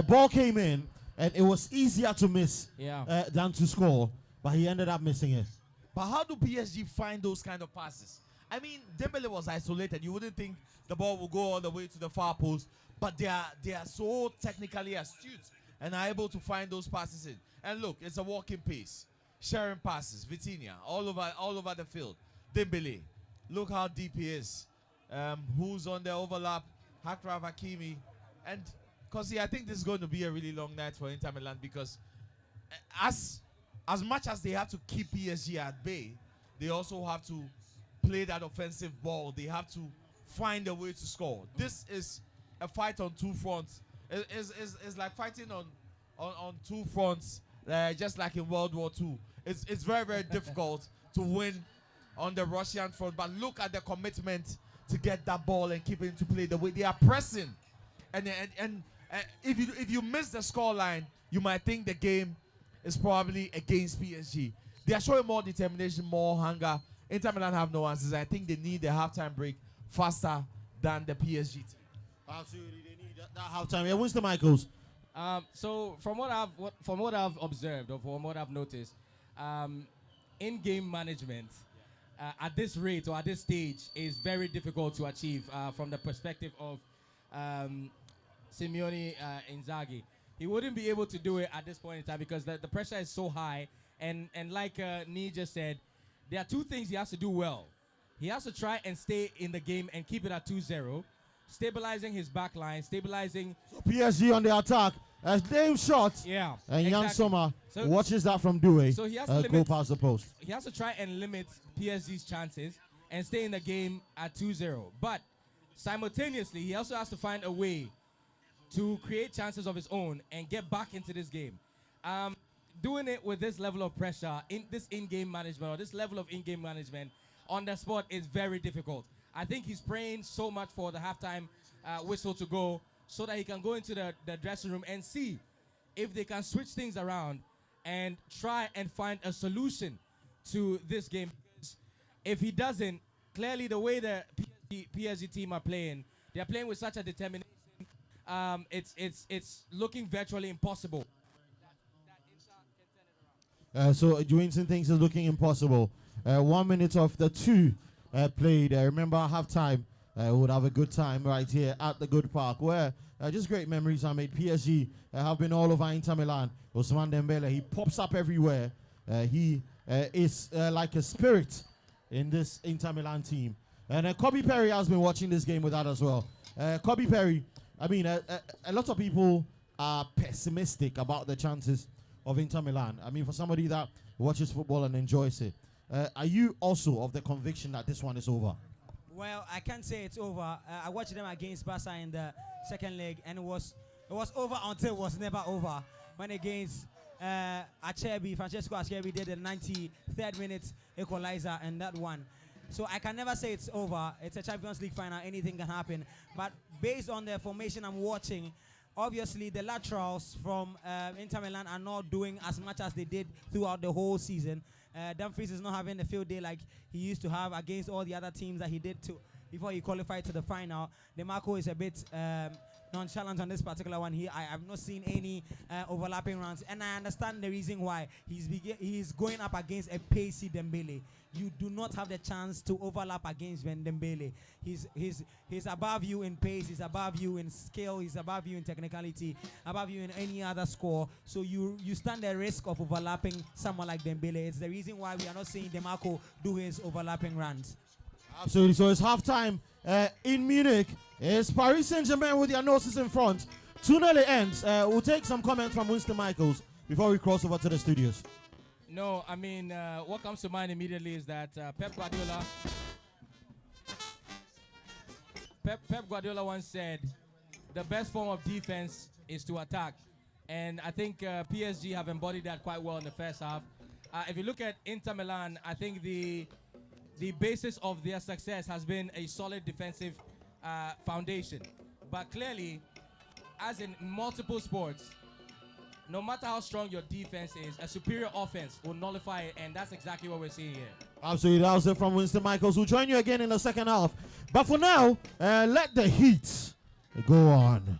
Ball came in and it was easier to miss than to score, but he ended up missing it.
But how do PSG find those kind of passes? I mean, Dembele was isolated. You wouldn't think the ball will go all the way to the far post, but they are so technically astute and are able to find those passes in. And look, it's a walking pace. Sharing passes, Vitinha, all over the field. Dembele, look how deep he is. Who's on the overlap? Hakraf Hakimi. And, I think this is going to be a really long night for Inter Milan because as much as they have to keep PSG at bay, they also have to play that offensive ball. They have to find a way to score. This is a fight on two fronts. It's like fighting on two fronts, just like in World War II. It's very, very difficult to win on the Russian front. But look at the commitment to get that ball and keep it into play. The way they are pressing, and if you miss the scoreline, you might think the game is probably against PSG. They are showing more determination, more hunger. Inter Milan have no answers. I think they need a halftime break faster than the PSG team.
Absolutely, they need that halftime. Yeah, Winston Michaels.
So from what I've observed or from what I've noticed, in-game management at this rate or at this stage is very difficult to achieve from the perspective of Simeone Inzaghi. He wouldn't be able to do it at this point in time because the pressure is so high. And like Nee just said, there are two things he has to do well. He has to try and stay in the game and keep it at 2-0, stabilizing his back line, stabilizing...
So PSG on the attack. Name shot.
Yeah.
And Jan
exactly.
Sommer
So-
watches that from Doué.
So he has to
go
limit-
past the post.
He has to try and limit PSG's chances and stay in the game at 2-0. But simultaneously, he also has to find a way to create chances of his own and get back into this game. Doing it with this level of pressure, in-game management, or this level of in-game management on the spot is very difficult. I think he's praying so much for the halftime whistle to go so that he can go into the dressing room and see if they can switch things around and try and find a solution to this game. Because if he doesn't, clearly the way the PSG team are playing, they're playing with such a determination. It's looking virtually impossible.
So Winston thinks it's looking impossible. 1 minute of the two played. Remember halftime. Would have a good time right here at the GHUD Park, where just great memories are made. PSG have been all over Inter Milan. Ousmane Dembele, he pops up everywhere. He is like a spirit in this Inter Milan team. And Kobe Perry has been watching this game with that as well. Kobe Perry, I mean, a lot of people are pessimistic about the chances of Inter Milan. I mean, for somebody that watches football and enjoys it, are you also of the conviction that this one is over?
Well, I can't say it's over. I watched them against Barca in the second leg, and it was over until it was never over. When against Francesco Acerbi did the 93rd minute equalizer and that one. So I can never say it's over. It's a Champions League final. Anything can happen. But based on the formation I'm watching, obviously the laterals from Inter Milan are not doing as much as they did throughout the whole season. Dumfries is not having the field day like he used to have against all the other teams that he did before he qualified to the final. DeMarco is a bit nonchalant on this particular one here. I have not seen any overlapping runs, and I understand the reason why. He's going up against a pacey Dembele. You do not have the chance to overlap against Dembele. He's above you in pace, he's above you in skill, he's above you in technicality, above you in any other score. So you stand the risk of overlapping someone like Dembele. It's the reason why we are not seeing DeMarco do his overlapping runs.
Absolutely. So it's halftime in Munich. It's Paris Saint-Germain with their noses in front. 2-0 ends. We'll take some comments from Winston Michaels before we cross over to the studios.
No, I mean, what comes to mind immediately is that Pep Guardiola once said, the best form of defense is to attack. And I think PSG have embodied that quite well in the first half. If you look at Inter Milan, I think the basis of their success has been a solid defensive foundation. But clearly, as in multiple sports, no matter how strong your defense is, a superior offense will nullify it, and that's exactly what we're seeing here.
Absolutely. That was it from Winston Michaels. We'll join you again in the second half. But for now, let the heat go on.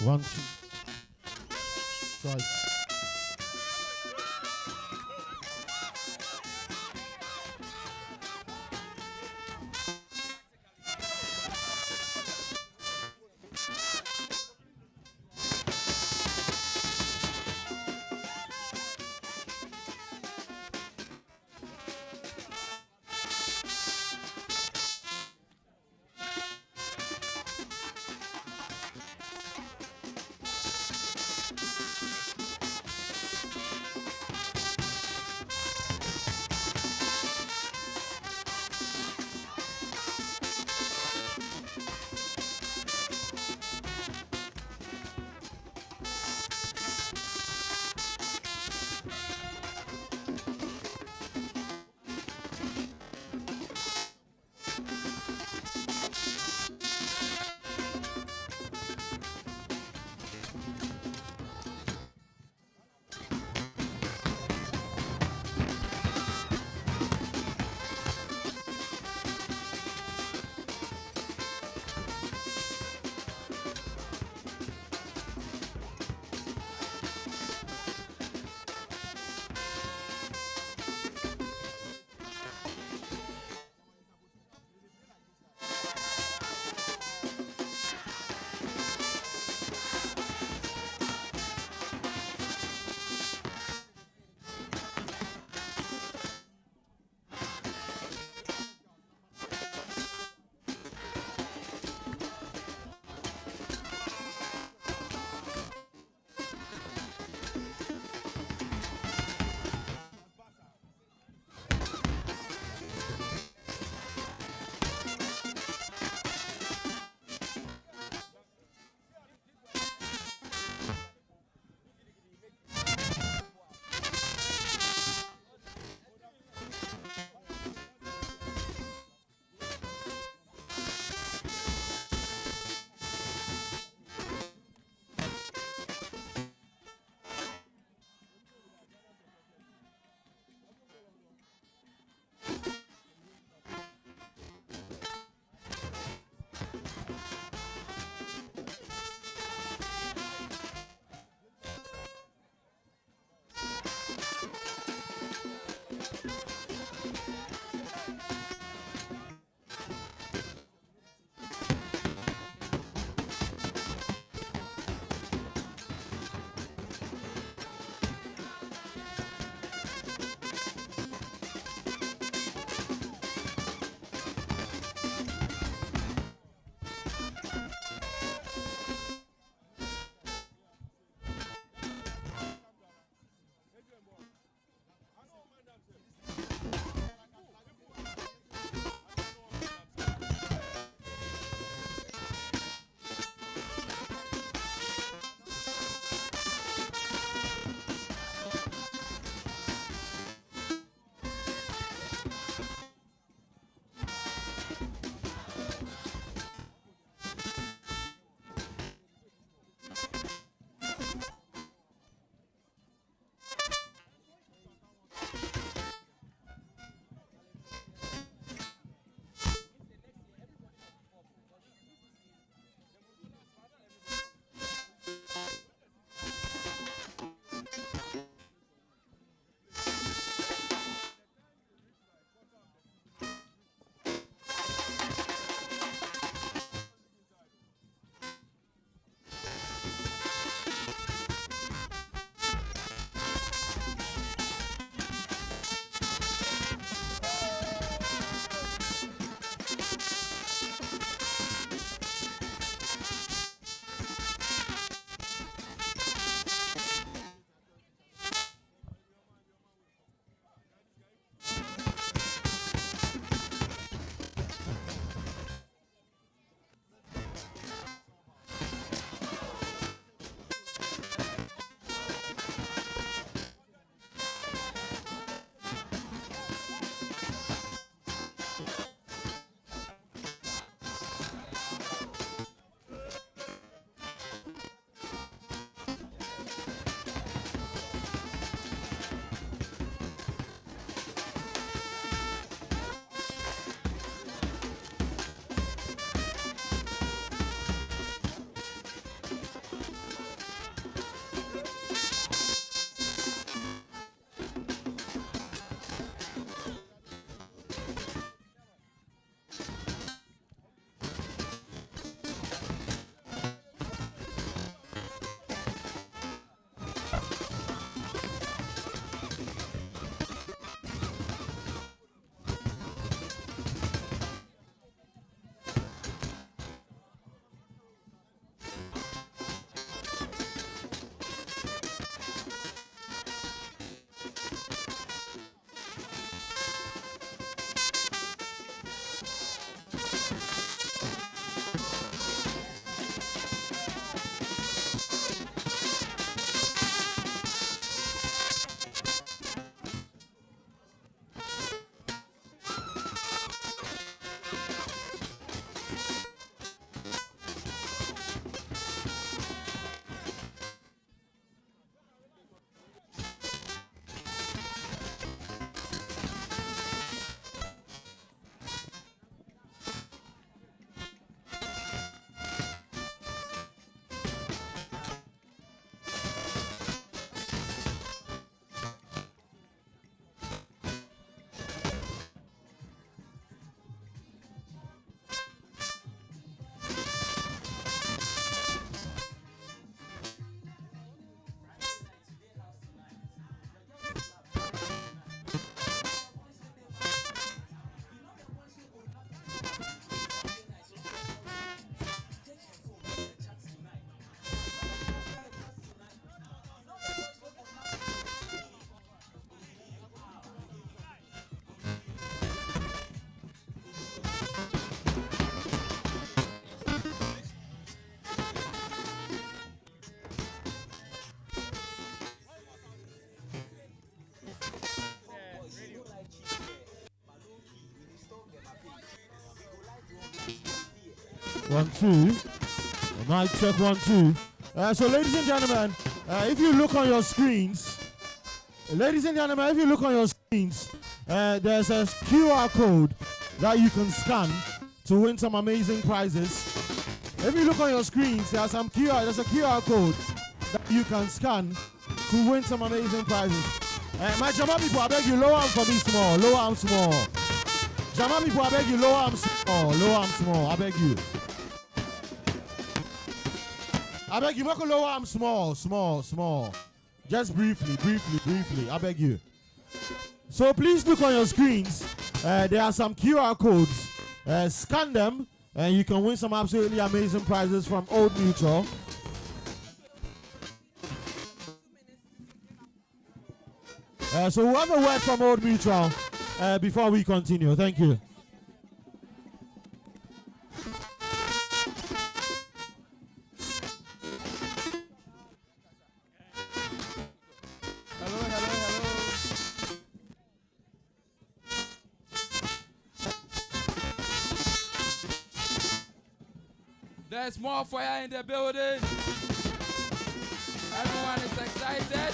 One, two, strike. 1, 2. Mic check 1, 2. So, ladies and gentlemen, if you look on your screens, there's a QR code that you can scan to win some amazing prizes. If you look on your screens, there's a QR code that you can scan to win some amazing prizes. My Jama people, I beg you, lower arm for me small, lower arm small. Jama people, I beg you, lower arm small, I beg you. I beg you, make a lower arm small. Just briefly, I beg you. So please look on your screens. There are some QR codes. Scan them, and you can win some absolutely amazing prizes from Old Mutual. So whoever word from Old Mutual before we continue. Thank you.
Hello. There's more fire in the building. Everyone is excited.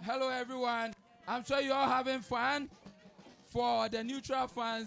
Hello, everyone. I'm sure you're all having fun. For the neutral fans,